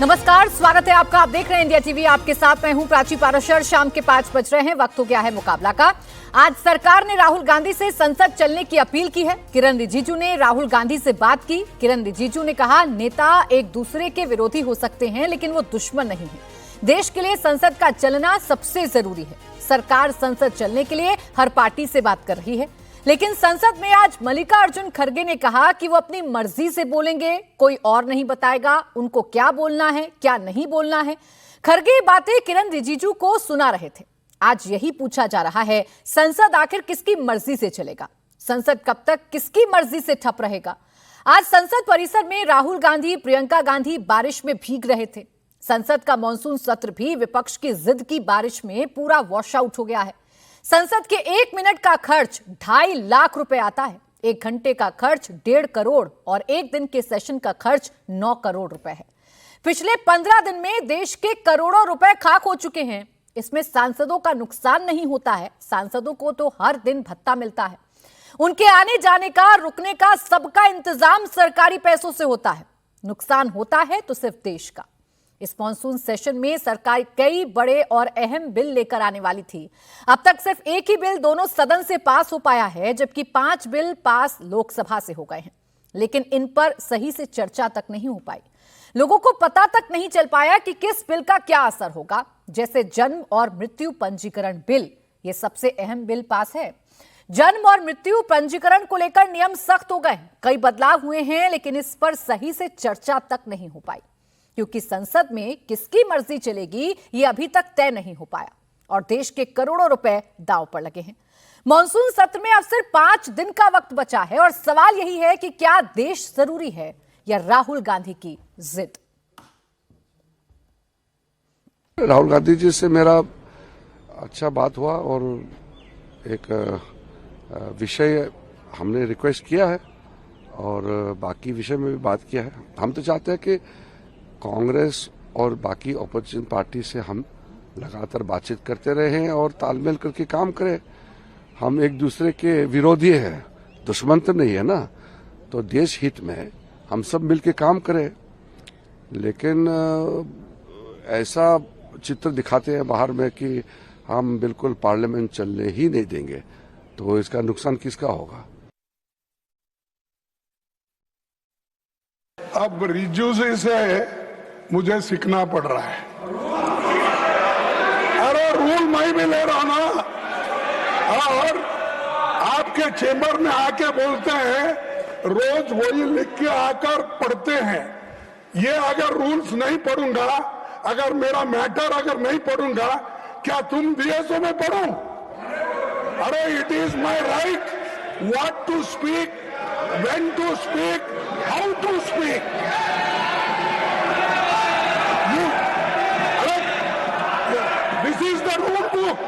नमस्कार, स्वागत है आपका। आप देख रहे हैं इंडिया टीवी। आपके साथ मैं हूं प्राची पाराशर। शाम के 5 बज रहे हैं। वक्त हो गया है मुकाबला का। आज सरकार ने राहुल गांधी से संसद चलने की अपील की है। किरण रिजिजू ने राहुल गांधी से बात की। किरण रिजिजू ने कहा, नेता एक दूसरे के विरोधी हो सकते हैं लेकिन वो दुश्मन नहीं है। देश के लिए संसद का चलना सबसे जरूरी है। सरकार संसद चलने के लिए हर पार्टी से बात कर रही है, लेकिन संसद में आज मल्लिकार्जुन खड़गे ने कहा कि वो अपनी मर्जी से बोलेंगे, कोई और नहीं बताएगा उनको क्या बोलना है क्या नहीं बोलना है। खड़गे बातें किरण रिजिजू को सुना रहे थे। आज यही पूछा जा रहा है, संसद आखिर किसकी मर्जी से चलेगा? संसद कब तक किसकी मर्जी से ठप रहेगा? आज संसद परिसर में राहुल गांधी, प्रियंका गांधी बारिश में भीग रहे थे। संसद का मॉनसून सत्र भी विपक्ष की जिद की बारिश में पूरा वॉश आउट हो गया है। संसद के 1 मिनट का खर्च 2.5 लाख रुपए आता है। 1 घंटे का खर्च 1.5 करोड़ और 1 दिन के सेशन का खर्च 9 करोड़ रुपए है। पिछले 15 दिन में देश के करोड़ों रुपए खाक हो चुके हैं। इसमें सांसदों का नुकसान नहीं होता है। सांसदों को तो हर दिन भत्ता मिलता है। उनके आने जाने का, रुकने का, सबका इंतजाम सरकारी पैसों से होता है। नुकसान होता है तो सिर्फ देश का। इस मॉनसून सेशन में सरकार कई बड़े और अहम बिल लेकर आने वाली थी। अब तक सिर्फ एक ही बिल दोनों सदन से पास हो पाया है, जबकि 5 बिल पास लोकसभा से हो गए हैं। लेकिन इन पर सही से चर्चा तक नहीं हो पाई। लोगों को पता तक नहीं चल पाया कि किस बिल का क्या असर होगा। जैसे जन्म और मृत्यु पंजीकरण बिल, ये सबसे अहम बिल पास है। जन्म और मृत्यु पंजीकरण को लेकर नियम सख्त हो गए, कई बदलाव हुए हैं, लेकिन इस पर सही से चर्चा तक नहीं हो पाई, क्योंकि संसद में किसकी मर्जी चलेगी ये अभी तक तय नहीं हो पाया और देश के करोड़ों रुपए दांव पर लगे हैं। मॉनसून सत्र में अब सिर्फ 5 दिन का वक्त बचा है और सवाल यही है कि क्या देश जरूरी है या राहुल गांधी की जिद? राहुल गांधी जी से मेरा अच्छा बात हुआ और एक विषय हमने रिक्वेस्ट किया है और बाकी विषय में भी बात किया है। हम तो चाहते हैं कि कांग्रेस और बाकी ऑपोजिशन पार्टी से हम लगातार बातचीत करते रहे और तालमेल करके काम करें। हम एक दूसरे के विरोधी हैं, दुश्मन तो नहीं है ना। तो देश हित में हम सब मिलके काम करें। लेकिन ऐसा चित्र दिखाते हैं बाहर में कि हम बिल्कुल पार्लियामेंट चलने ही नहीं देंगे, तो इसका नुकसान किसका होगा? अब रिजू से मुझे सीखना पड़ रहा है। अरे रूल मैं भी ले रहा हूं ना, और आपके चेंबर में आके बोलते हैं, रोज वही लिख के आकर पढ़ते हैं। ये अगर रूल्स नहीं पढ़ूंगा, अगर मेरा मैटर अगर नहीं पढ़ूंगा, क्या तुम डीएसओ में पढ़ो? अरे it is my right what to speak, when to speak, how to speak. This is the rule book,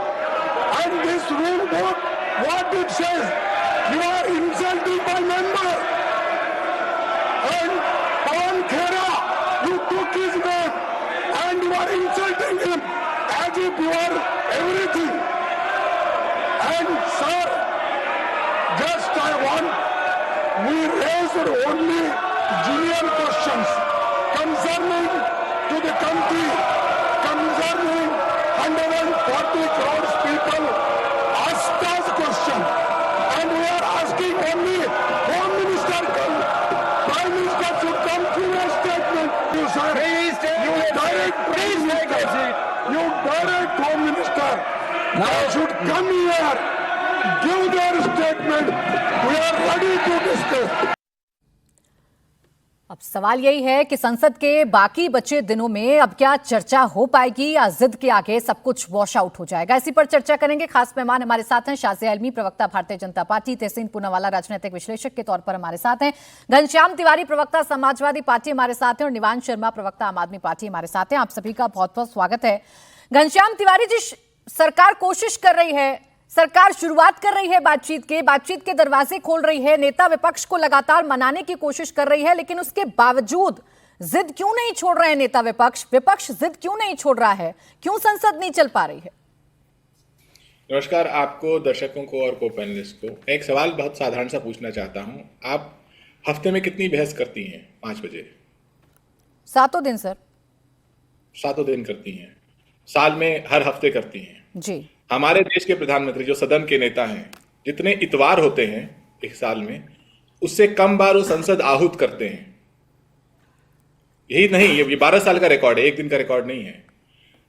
and this rule book, what it says, you are insulting my member. And Pawan Khera, you took his name, and you are insulting him as if you are everything. And sir, just I want, we raised only genuine questions concerning to the country, concerning 140 crores people asked us question, and we are asking only Home Minister, Prime Minister should come to a statement. You sir, you direct Home Minister now should come here, give their statement. We are ready to discuss. अब सवाल यही है कि संसद के बाकी बचे दिनों में अब क्या चर्चा हो पाएगी या जिद के आगे सब कुछ वॉश आउट हो जाएगा? इसी पर चर्चा करेंगे। खास मेहमान हमारे साथ हैं शाज़िया इल्मी, प्रवक्ता भारतीय जनता पार्टी, तहसीन पूनावाला राजनीतिक विश्लेषक के तौर पर हमारे साथ हैं, घनश्याम तिवारी प्रवक्ता समाजवादी पार्टी हमारे साथ हैं और निवान शर्मा प्रवक्ता आम आदमी पार्टी हमारे साथ हैं। आप सभी का बहुत बहुत स्वागत है। घनश्याम तिवारी जी, सरकार कोशिश कर रही है, सरकार शुरुआत कर रही है बातचीत के दरवाजे खोल रही है, नेता विपक्ष को लगातार मनाने की कोशिश कर रही है, लेकिन उसके बावजूद जिद क्यों नहीं छोड़ रहे हैं नेता विपक्ष जिद क्यों नहीं छोड़ रहा है? क्यों संसद नहीं चल पा रही है? नमस्कार आपको, दर्शकों को और को पैनलिस्ट को। एक सवाल बहुत साधारण सा पूछना चाहता हूं। आप हफ्ते में कितनी बहस करती हैं? 5 बजे? 7 दिन सर। सातों दिन करती हैं, साल में हर हफ्ते करती हैं। जी। हमारे देश के प्रधानमंत्री जो सदन के नेता हैं, जितने इतवार होते हैं एक साल में, उससे कम बार वो संसद आहूत करते हैं। यही नहीं, ये 12 साल का रिकॉर्ड है, एक दिन का रिकॉर्ड नहीं है।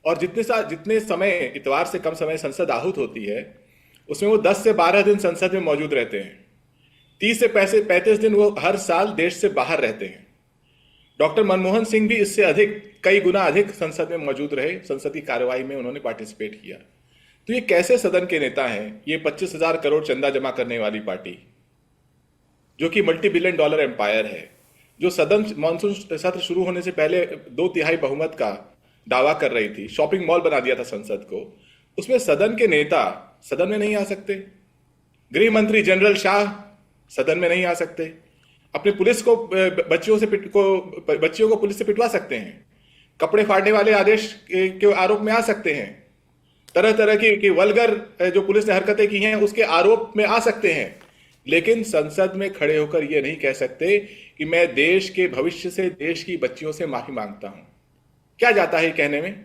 और जितने समय इतवार से कम समय संसद आहूत होती है, उसमें वो 10 से 12 दिन संसद में मौजूद रहते हैं। 30 से 35 दिन वो हर साल देश से बाहर रहते हैं। डॉक्टर मनमोहन सिंह भी इससे अधिक, कई गुना अधिक संसद में मौजूद रहे, संसद की कार्यवाही में उन्होंने पार्टिसिपेट किया। तो ये कैसे सदन के नेता हैं? ये 25,000 करोड़ चंदा जमा करने वाली पार्टी, जो कि मल्टी बिलियन डॉलर एम्पायर है, जो सदन मानसून सत्र शुरू होने से पहले 2/3 बहुमत का दावा कर रही थी, शॉपिंग मॉल बना दिया था संसद को, उसमें सदन के नेता सदन में नहीं आ सकते। गृह मंत्री जनरल शाह सदन में नहीं आ सकते। अपने पुलिस को बच्चियों को पुलिस से पिटवा सकते हैं। कपड़े फाड़ने वाले आदेश के आरोप में आ सकते हैं। तरह तरह की वल्गर जो पुलिस ने हरकतें की हैं उसके आरोप में आ सकते हैं। लेकिन संसद में खड़े होकर ये नहीं कह सकते कि मैं देश के भविष्य से, देश की बच्चियों से माफी मांगता हूं। क्या जाता है कहने में?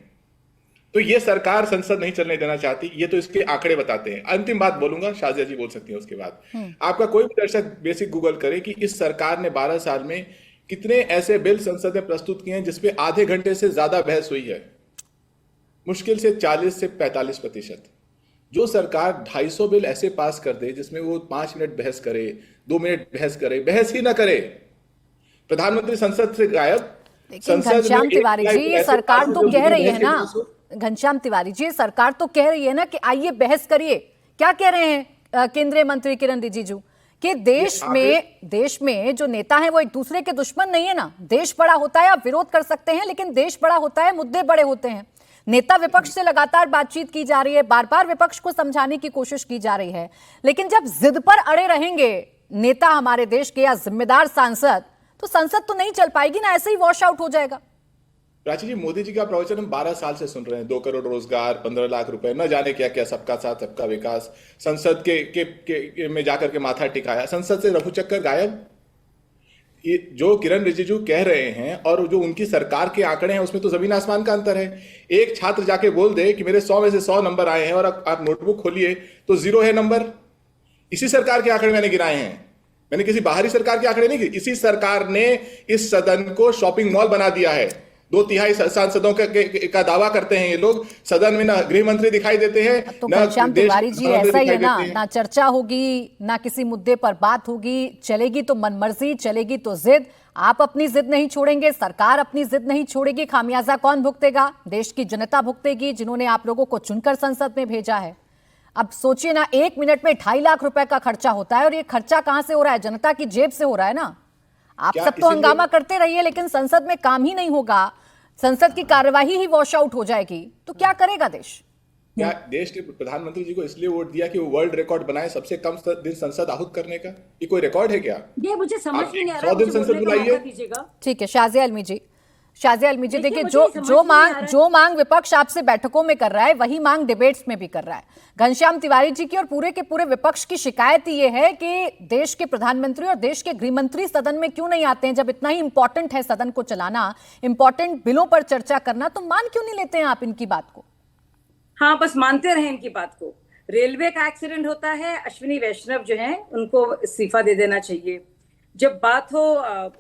तो ये सरकार संसद नहीं चलने देना चाहती, ये तो इसके आंकड़े बताते हैं। अंतिम बात बोलूंगा, शाजिया जी बोल सकती हैं उसके बाद। आपका कोई भी दर्शक बेसिक गूगल करे कि इस सरकार ने 12 साल में कितने ऐसे बिल संसद में प्रस्तुत किए हैं जिसपे आधे घंटे से ज्यादा बहस हुई है। मुश्किल से 40 से 45%। जो सरकार 250 बिल ऐसे पास कर दे जिसमें वो 5 मिनट बहस करे, 2 मिनट बहस करे, बहस ही ना करे, प्रधानमंत्री संसद से गायब। लेकिन घनश्याम तिवारी जी, ये सरकार तो कह रही है ना, घनश्याम तिवारी जी, सरकार तो कह रही है ना कि आइए बहस करिए। क्या कह रहे हैं केंद्रीय मंत्री किरण रिजिजू कि देश में जो नेता हैं वो एक दूसरे के दुश्मन नहीं है ना। देश बड़ा होता है, आप विरोध कर सकते हैं, लेकिन देश बड़ा होता है, मुद्दे बड़े होते हैं। नेता विपक्ष से लगातार बातचीत की जा रही है, बार बार विपक्ष को समझाने की कोशिश की जा रही है, लेकिन जब जिद पर अड़े रहेंगे नेता हमारे देश के या जिम्मेदार सांसद, तो संसद तो नहीं चल पाएगी ना, ऐसे ही वॉश आउट हो जाएगा। प्राची जी, मोदी जी का प्रवचन हम 12 साल से सुन रहे हैं। 2 करोड़ रोजगार, 15 लाख रुपए, न जाने क्या क्या, सबका साथ सबका विकास। संसद के में जाकर के माथा टिकाया, संसद से रफू चक्कर गायब। ये जो किरण रिजिजू कह रहे हैं और जो उनकी सरकार के आंकड़े हैं उसमें तो जमीन आसमान का अंतर है। एक छात्र जाके बोल दे कि मेरे 100 में से 100 नंबर आए हैं और आप नोटबुक खोलिए तो 0 है नंबर। इसी सरकार के आंकड़े मैंने गिनाए हैं, मैंने किसी बाहरी सरकार के आंकड़े नहीं गिनाए। इसी सरकार ने इस सदन को शॉपिंग मॉल बना दिया है। 2/3 सांसदों का दावा करते हैं ये लोग, सदन में ना गृह मंत्री दिखाई देते हैं। तो घनश्याम तिवारी जी, ऐसा ही है ना चर्चा होगी, ना किसी मुद्दे पर बात होगी, चलेगी तो मनमर्जी, चलेगी तो जिद। आप अपनी जिद नहीं छोड़ेंगे, सरकार अपनी जिद नहीं छोड़ेगी। खामियाजा कौन भुगतेगा? देश की जनता भुगतेगी, जिन्होंने आप लोगों को चुनकर संसद में भेजा है। अब सोचिए ना, 1 मिनट में 2.5 लाख रुपए का खर्चा होता है, और ये खर्चा कहां से हो रहा है? जनता की जेब से हो रहा है ना। आप सब तो हंगामा करते रहिए, लेकिन संसद में काम ही नहीं होगा, संसद की कार्यवाही ही वॉश आउट हो जाएगी, तो क्या करेगा देश? क्या देश के प्रधानमंत्री जी को इसलिए वोट दिया कि वो वर्ल्ड रिकॉर्ड बनाए सबसे कम दिन संसद आहूत करने का? ये कोई रिकॉर्ड है क्या? ये मुझे समझ नहीं आ रहा। 100 दिन संसद बुलाइए। ठीक है शाजिया अलमी जी, देखिए जो मांग विपक्ष आपसे बैठकों में कर रहा है, वही मांग डिबेट्स में भी कर रहा है। घनश्याम तिवारी जी की और पूरे के पूरे विपक्ष की शिकायत ये है कि देश के प्रधानमंत्री और देश के गृह मंत्री सदन में क्यों नहीं आते हैं? जब इतना ही इंपॉर्टेंट है सदन को चलाना, इंपॉर्टेंट बिलों पर चर्चा करना, तो मान क्यों नहीं लेते हैं आप इनकी बात को? हाँ, बस मानते रहे इनकी बात को। रेलवे का एक्सीडेंट होता है, अश्विनी वैष्णव जो है उनको इस्तीफा दे देना चाहिए। जब बात हो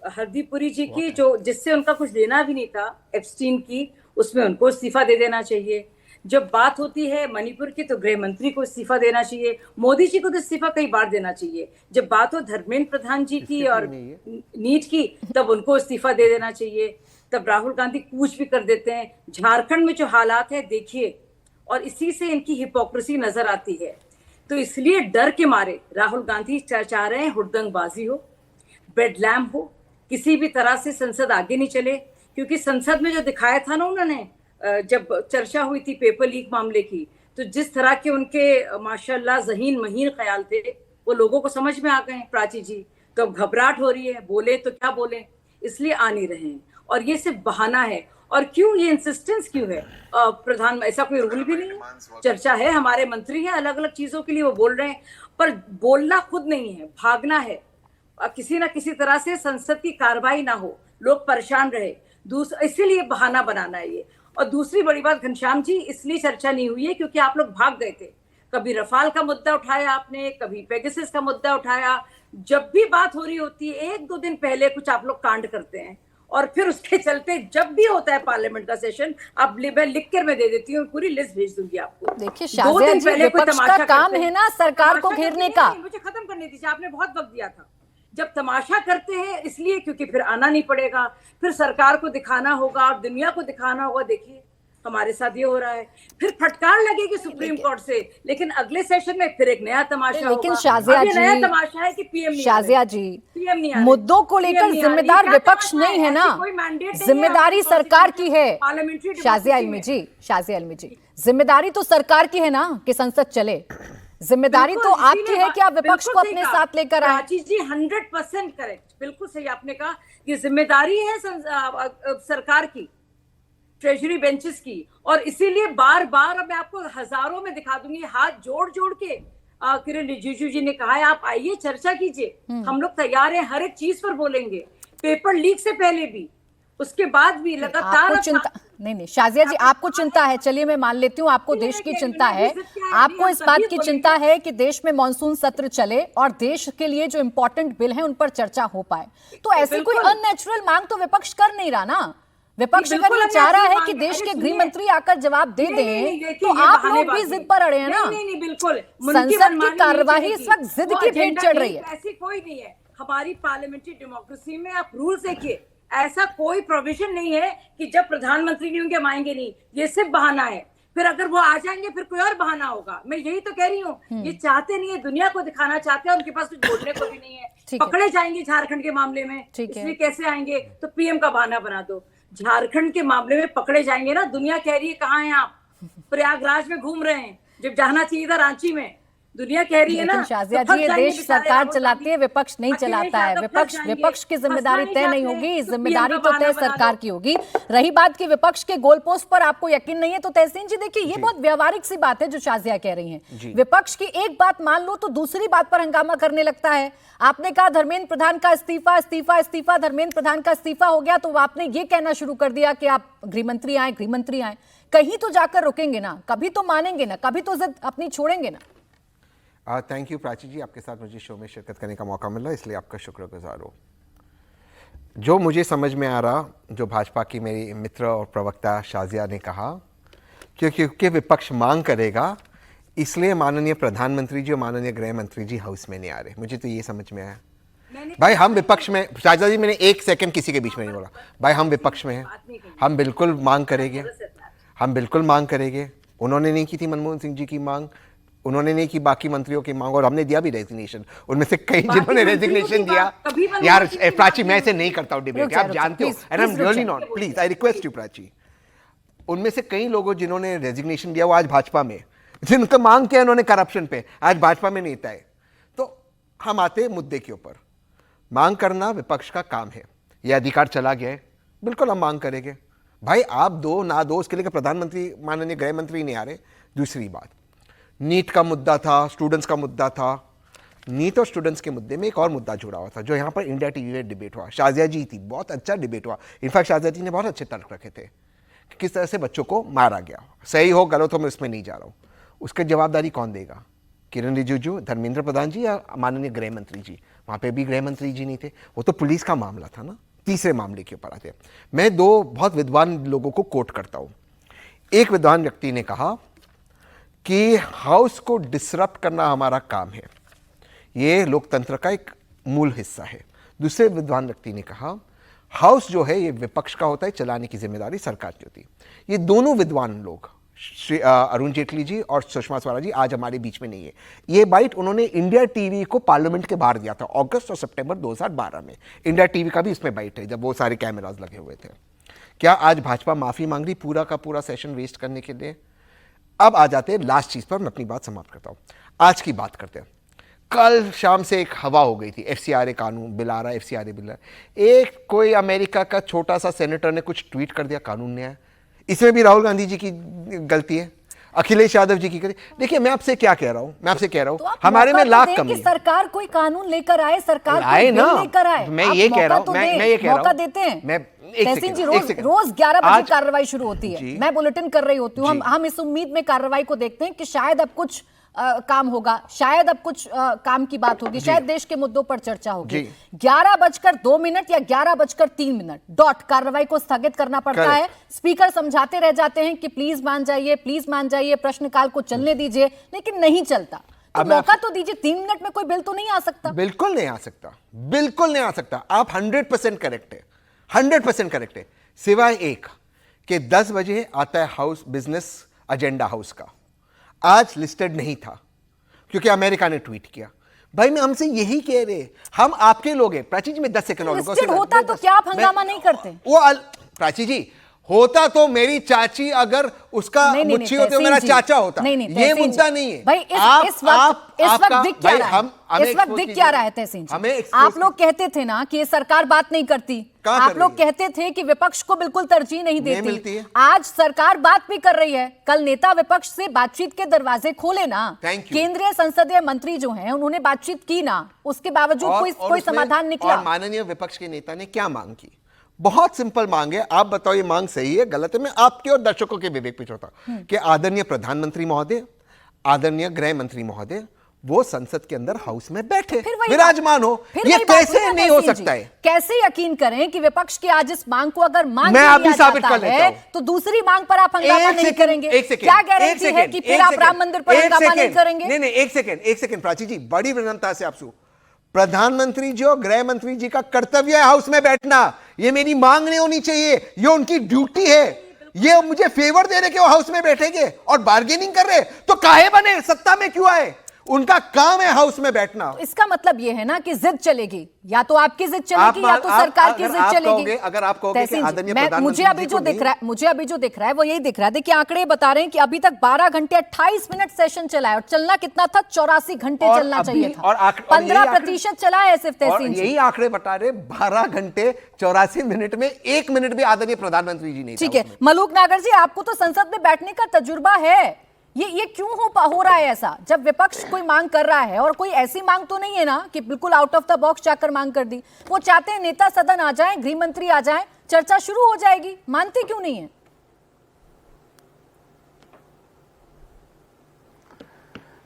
हरदीप पुरी जी की, जो जिससे उनका कुछ लेना भी नहीं था, एप्स्टीन की, उसमें उनको इस्तीफा दे देना चाहिए। जब बात होती है मणिपुर की, तो गृह मंत्री को इस्तीफा देना चाहिए। मोदी जी को तो इस्तीफा कई बार देना चाहिए। जब बात हो धर्मेंद्र प्रधान जी की और नीट की, तब उनको इस्तीफा दे देना चाहिए। तब राहुल गांधी कूच भी कर देते हैं। झारखंड में जो हालात है देखिए, और इसी से इनकी हिपोक्रेसी नजर आती है। तो इसलिए डर के मारे राहुल गांधी चाह रहे हैं हुड़दंगबाजी हो, बेडलैम हो, किसी भी तरह से संसद आगे नहीं चले। क्योंकि संसद में जो दिखाया था ना उन्होंने, जब चर्चा हुई थी पेपर लीक मामले की, तो जिस तरह के उनके माशाल्लाह ज़हीन महीन ख्याल थे, वो लोगों को समझ में आ गए हैं। प्राची जी, तो अब घबराहट हो रही है, बोले तो क्या बोले, इसलिए आ नहीं रहे हैं। और ये सिर्फ बहाना है। और क्यों ये इंसिस्टेंस क्यों है? प्रधान, ऐसा कोई रूल भी नहीं है। चर्चा है, हमारे मंत्री हैं, अलग अलग चीजों के लिए वो बोल रहे हैं, पर बोलना खुद नहीं है, भागना है। किसी ना किसी तरह से संसद की कार्रवाई ना हो, लोग परेशान रहे, इसीलिए बहाना बनाना है ये। और दूसरी बड़ी बात घनश्याम जी, इसलिए चर्चा नहीं हुई है क्योंकि आप लोग भाग गए थे। कभी रफाल का मुद्दा उठाया आपने, कभी पेगासस का मुद्दा उठाया। जब भी बात हो रही होती है 1-2 दिन पहले कुछ आप लोग कांड करते हैं, और फिर उसके चलते जब भी होता है पार्लियामेंट का सेशन, अब मैं लिख कर मैं दे देती हूँ, पूरी लिस्ट भेज दूंगी आपको। देखिए 2 शाजिया दिन जी, पहले कोई विपक्ष का तमाशा काम करते है हैं। ना सरकार को तमाशा घेरने करते का। हैं, मुझे खत्म करने दीजिए, आपने बहुत वक्त दिया था। जब तमाशा करते हैं इसलिए क्योंकि फिर आना नहीं पड़ेगा, फिर सरकार को दिखाना होगा और दुनिया को दिखाना होगा, देखिए हमारे साथ ये हो रहा है। फिर फटकार लगेगी सुप्रीम कोर्ट से, लेकिन अगले सेशन में फिर एक नया तमाशा लेकिन होगा। शाजिया अब ये नया जी, तमाशा है कि पीएम नहीं आ रहे। शाजिया जी, पीएम नहीं आ रहे। मुद्दों को पीएम लेकर नहीं आ रहे। जिम्मेदार क्या विपक्ष तमाशा नहीं है ना, ऐसी कोई mandate नहीं है जिम्मेदारी आपकी सरकार की है। पार्लियामेंट्री शाजिया डेमोक्रेसी इल्मी में। जी, शाजिया इल्मी जी, जिम्मेदारी तो सरकार की है ना कि संसद चले, जिम्मेदारी तो बिल्कुल, आपकी इसीलिए है कि आप विपक्ष बिल्कुल को सही अपने कहा। साथ लेकर आए। प्राची जी 100% करेक्ट, बिल्कुल सही आपने कहा। ये जिम्मेदारी है सरकार की, ट्रेजरी बेंचेस की, और इसीलिए बार बार अब मैं आपको हजारों में दिखा दूंगी, हाथ जोड़ जोड़ के किरण रिजिजू जी ने कहा है आप आइए चर्चा कीजिए, हम लोग तैयार हैं, हर एक चीज पर बोलेंगे, पेपर लीक से पहले भी, उसके बाद भी लगातार। आपको चिंता नहीं, शाजिया जी आपको चिंता है, चलिए मैं मान लेती हूँ आपको देश की चिंता है, आपको इस बात की चिंता है कि देश में मॉनसून सत्र चले और देश के लिए जो इंपॉर्टेंट बिल है उन पर चर्चा हो पाए। तो ऐसी कोई अननेचुरल मांग तो विपक्ष कर नहीं रहा ना। विपक्ष अगर ये चाह रहा है कि देश के गृह मंत्री आकर जवाब दे दें, तो आप लोग भी जिद पर अड़े हैं ना। नहीं, बिल्कुल संसद की कार्यवाही इस वक्त जिद की भेंट चढ़ रही है। ऐसी कोई नहीं है हमारी पार्लियामेंट्री डेमोक्रेसी में। आप रूल देखिए, ऐसा कोई प्रोविजन नहीं है कि जब प्रधानमंत्री नहीं होंगे हम आएंगे नहीं, ये सिर्फ बहाना है। फिर अगर वो आ जाएंगे फिर कोई और बहाना होगा। मैं यही तो कह रही हूँ, ये चाहते नहीं है, दुनिया को दिखाना चाहते हैं, उनके पास कुछ बोलने को भी नहीं है। पकड़े जाएंगे झारखंड के मामले में, इसलिए कैसे आएंगे, तो पीएम का बहाना बना दो। झारखंड के मामले में पकड़े जाएंगे ना, दुनिया कह रही है कहाँ हैं आप, प्रयागराज में घूम रहे हैं जब जाना चाहिए था रांची में, दुनिया कह रही है ना। शाजिया जी, ये देश सरकार चलाती है, विपक्ष नहीं चलाता है। विपक्ष की जिम्मेदारी तय नहीं होगी, जिम्मेदारी तो तय सरकार की होगी। रही बात की विपक्ष के गोल पोस्ट पर आपको यकीन नहीं है, तो तहसीन जी देखिए ये बहुत व्यवहारिक सी बात है जो शाजिया कह रही हैं। विपक्ष की एक बात मान लो तो दूसरी बात पर हंगामा करने लगता है। आपने कहा धर्मेंद्र प्रधान का इस्तीफा, इस्तीफा, इस्तीफा, धर्मेंद्र प्रधान का इस्तीफा हो गया तो आपने ये कहना शुरू कर दिया कि आप गृहमंत्री आए, गृहमंत्री आए। कहीं तो जाकर रुकेंगे ना, कभी तो मानेंगे ना, कभी तो जिद अपनी छोड़ेंगे ना। थैंक यू प्राची जी, आपके साथ मुझे शो में शिरकत करने का मौका मिला, इसलिए आपका शुक्रगुजार हो। जो मुझे समझ में आ रहा, जो भाजपा की मेरी मित्र और प्रवक्ता शाजिया ने कहा, क्योंकि विपक्ष मांग करेगा इसलिए माननीय प्रधानमंत्री जी और माननीय गृह मंत्री जी हाउस में नहीं आ रहे। मुझे तो ये समझ में आया। भाई हम विपक्ष में, शाजिया जी मैंने एक सेकंड किसी के बीच में नहीं बोला, भाई हम विपक्ष में हैं, हम बिल्कुल मांग करेंगे, हम बिल्कुल मांग करेंगे। उन्होंने नहीं की थी मनमोहन सिंह जी की मांग, उन्होंने नहीं की बाकी मंत्रियों की मांग, और हमने दिया भी रेजिग्नेशन। उनमें से कई जिन्होंने रेजिग्नेशन दिया, यार प्राची मैं ऐसे नहीं करता हूं डिबेट, आप जानते हो, and I am really not, please I request you Prachi. उनमें से कई लोगों जिन्होंने रेजिग्नेशन दिया वो आज भाजपा में, जिनका मांग किया उन्होंने करप्शन पे, आज भाजपा में नेता है। तो हम आते मुद्दे के ऊपर, मांग करना विपक्ष का काम है, यह अधिकार चला गया है, बिल्कुल हम मांग करेंगे। भाई आप दो ना दो, उसके लिए प्रधानमंत्री माननीय गृह मंत्री नहीं आ रहे। दूसरी बात, नीट का मुद्दा था, स्टूडेंट्स का मुद्दा था। नीट और स्टूडेंट्स के मुद्दे में एक और मुद्दा जुड़ा हुआ था जो यहाँ पर इंडिया टीवी में डिबेट हुआ, शाजिया जी थी, बहुत अच्छा डिबेट हुआ। इनफैक्ट शाजिया जी ने बहुत अच्छे तर्क रखे थे कि किस तरह से बच्चों को मारा गया, सही हो गलत हो मैं उसमें नहीं जा रहा हूँ, उसकी जवाबदारी कौन देगा, किरण रिजिजू, धर्मेंद्र प्रधान जी या माननीय गृह मंत्री जी। वहाँ पे भी गृह मंत्री जी नहीं थे, वो तो पुलिस का मामला था ना। तीसरे मामले के ऊपर आते हैं, मैं दो बहुत विद्वान लोगों को कोट करता हूँ। एक विद्वान व्यक्ति ने कहा कि हाउस को डिसरप्ट करना हमारा काम है, ये लोकतंत्र का एक मूल हिस्सा है। दूसरे विद्वान व्यक्ति ने कहा हाउस जो है ये विपक्ष का होता है, चलाने की जिम्मेदारी सरकार की होती है। ये दोनों विद्वान लोग श्री अरुण जेटली जी और सुषमा स्वराज जी आज हमारे बीच में नहीं है। ये बाइट उन्होंने इंडिया टीवी को पार्लियामेंट के बाहर दिया था अगस्त और सितंबर 2012 में। इंडिया टीवी का भी इसमें बाइट है जब वो सारे कैमराज लगे हुए थे। क्या आज भाजपा माफी मांग रही पूरा का पूरा सेशन वेस्ट करने के लिए? अब आ जाते हैं लास्ट चीज पर, मैं अपनी बात समाप्त करता हूं। आज की बात करते हैं। कल शाम से एक हवा हो गई थी, एफसीआरए कानून बिल आ रहा है, एफसीआरए बिल। एक कोई अमेरिका का छोटा सा सेनेटर ने कुछ ट्वीट कर दिया, कानून ने आया। इसमें भी राहुल गांधी जी की गलती है, अखिलेश यादव जी की गलती। देखिए मैं आपसे क्या कह रहा हूं, तो हमारे में लाख कमी है। सरकार कोई कानून लेकर आए, सरकार आए ना, लेकर आए, मैं ये कह रहा हूं, मैं ये कह रहा हूं, देते हैं। मैं तहसीन जी, एक सेकंड। रोज 11 बजे आज- कार्रवाई शुरू होती है, जी। मैं बुलेटिन कर रही होती हूँ, हम इस उम्मीद में कार्रवाई को देखते हैं कि शायद अब कुछ काम होगा, शायद अब कुछ काम की बात होगी, शायद देश के मुद्दों पर चर्चा होगी। 11:02 या 11:03 डॉट कार्रवाई को स्थगित करना पड़ता है। स्पीकर समझाते रह जाते हैं कि प्लीज मान जाइए, प्रश्नकाल को चलने दीजिए, लेकिन नहीं चलता। तो मौका तो दीजिए, 3 मिनट में कोई बिल तो नहीं आ सकता। बिल्कुल नहीं आ सकता, बिल्कुल नहीं आ सकता। आप 100% करेक्ट है, 100% करेक्ट है, सिवाय एक कि 10 बजे आता है हाउस बिजनेस एजेंडा हाउस का। आज लिस्टेड नहीं था क्योंकि अमेरिका ने ट्वीट किया। भाई मैं हमसे यही कह रहे, हम आपके लोग हैं। प्राची जी में 10 सेकंड और लिस्टेड होता तो क्या आप हंगामा नहीं करते? प्राची जी होता तो मेरी चाची अगर उसका मुच्छी होती तो मेरा चाचा होता। ये मुद्दा नहीं है भाई। इस वक्त दिख क्या रहा है? इस वक्त दिख क्या रहा है तहसीन जी? आप लोग कहते थे ना कि ये सरकार बात नहीं करती, आप लोग कहते थे कि विपक्ष को बिल्कुल तरजीह नहीं देती। आज सरकार बात भी कर रही है। कल नेता विपक्ष से बातचीत के दरवाजे खोले ना, केंद्रीय संसदीय मंत्री जो हैं उन्होंने बातचीत की ना, उसके बावजूद कोई समाधान निकला। और माननीय विपक्ष के नेता ने क्या मांग की? बहुत सिंपल मांग है, आप बताओ ये मांग सही है गलत है? मैं आपके और दर्शकों के विवेक पे छोड़ता कि आदरणीय प्रधानमंत्री महोदय, आदरणीय गृह मंत्री महोदय वो संसद के अंदर हाउस में बैठे विराजमान हो। ये कैसे नहीं हो सकता है? कैसे यकीन करें कि विपक्ष की आज इस मांग को अगर मांग मैं अभी साबित कर लेता हूं, तो दूसरी मांग पर आप हंगामा नहीं करेंगे? क्या गारंटी है कि फिर आप राम मंदिर पर हंगामा नहीं करेंगे? नहीं, एक सेकंड प्राची जी, बड़ी विनम्रता से आपसे, प्रधानमंत्री जी और गृह मंत्री जी का कर्तव्य है हाउस में बैठना। ये मेरी मांग नहीं होनी चाहिए, ये उनकी ड्यूटी है। ये मुझे फेवर दे रहे कि वो हाउस में बैठेंगे और बार्गेनिंग कर रहे, तो काहे बने, सत्ता में क्यों आए? उनका काम है हाउस में बैठना। तो इसका मतलब यह है ना कि जिद चलेगी, या तो आपकी जिद चलेगी या तो सरकार की जिद चलेगी। अगर आप कहोगे कि आदरणीय प्रधानमंत्री मुझे अभी जो दिख रहा है वो यही दिख रहा है। देखिए आंकड़े बता रहे हैं कि अभी तक 12 घंटे 28 मिनट सेशन चला है, और चलना कितना था? 84 घंटे चलना चाहिए था, और 15% चला है सिर्फ। तहसीन यही आंकड़े बता रहे, 12 घंटे 84 मिनट में 1 मिनट भी आदरणीय प्रधानमंत्री जी नहीं। ठीक है मलूक नागर जी, आपको तो संसद में बैठने का तजुर्बा है, ये क्यों हो रहा है ऐसा? जब विपक्ष कोई मांग कर रहा है, और कोई ऐसी मांग तो नहीं है ना कि बिल्कुल आउट ऑफ द बॉक्स जाकर मांग कर दी, वो चाहते हैं नेता सदन आ जाएं, गृह मंत्री आ जाएं, चर्चा शुरू हो जाएगी, मानते क्यों नहीं है?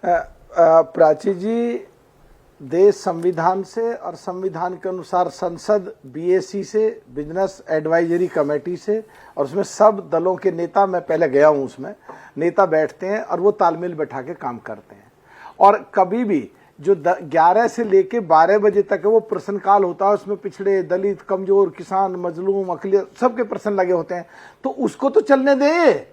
प्राची जी, देश संविधान से और संविधान के अनुसार संसद बीएसी से, बिजनेस एडवाइजरी कमेटी से, और उसमें सब दलों के नेता, मैं पहले गया हूं उसमें, नेता बैठते हैं और वो तालमेल बैठा के काम करते हैं। और कभी भी जो 11 से लेके 12 बजे तक वो प्रश्नकाल होता है, उसमें पिछड़े, दलित, कमजोर, किसान, मजलूम, अकलियत, सबके प्रश्न लगे होते हैं, तो उसको तो चलने दे।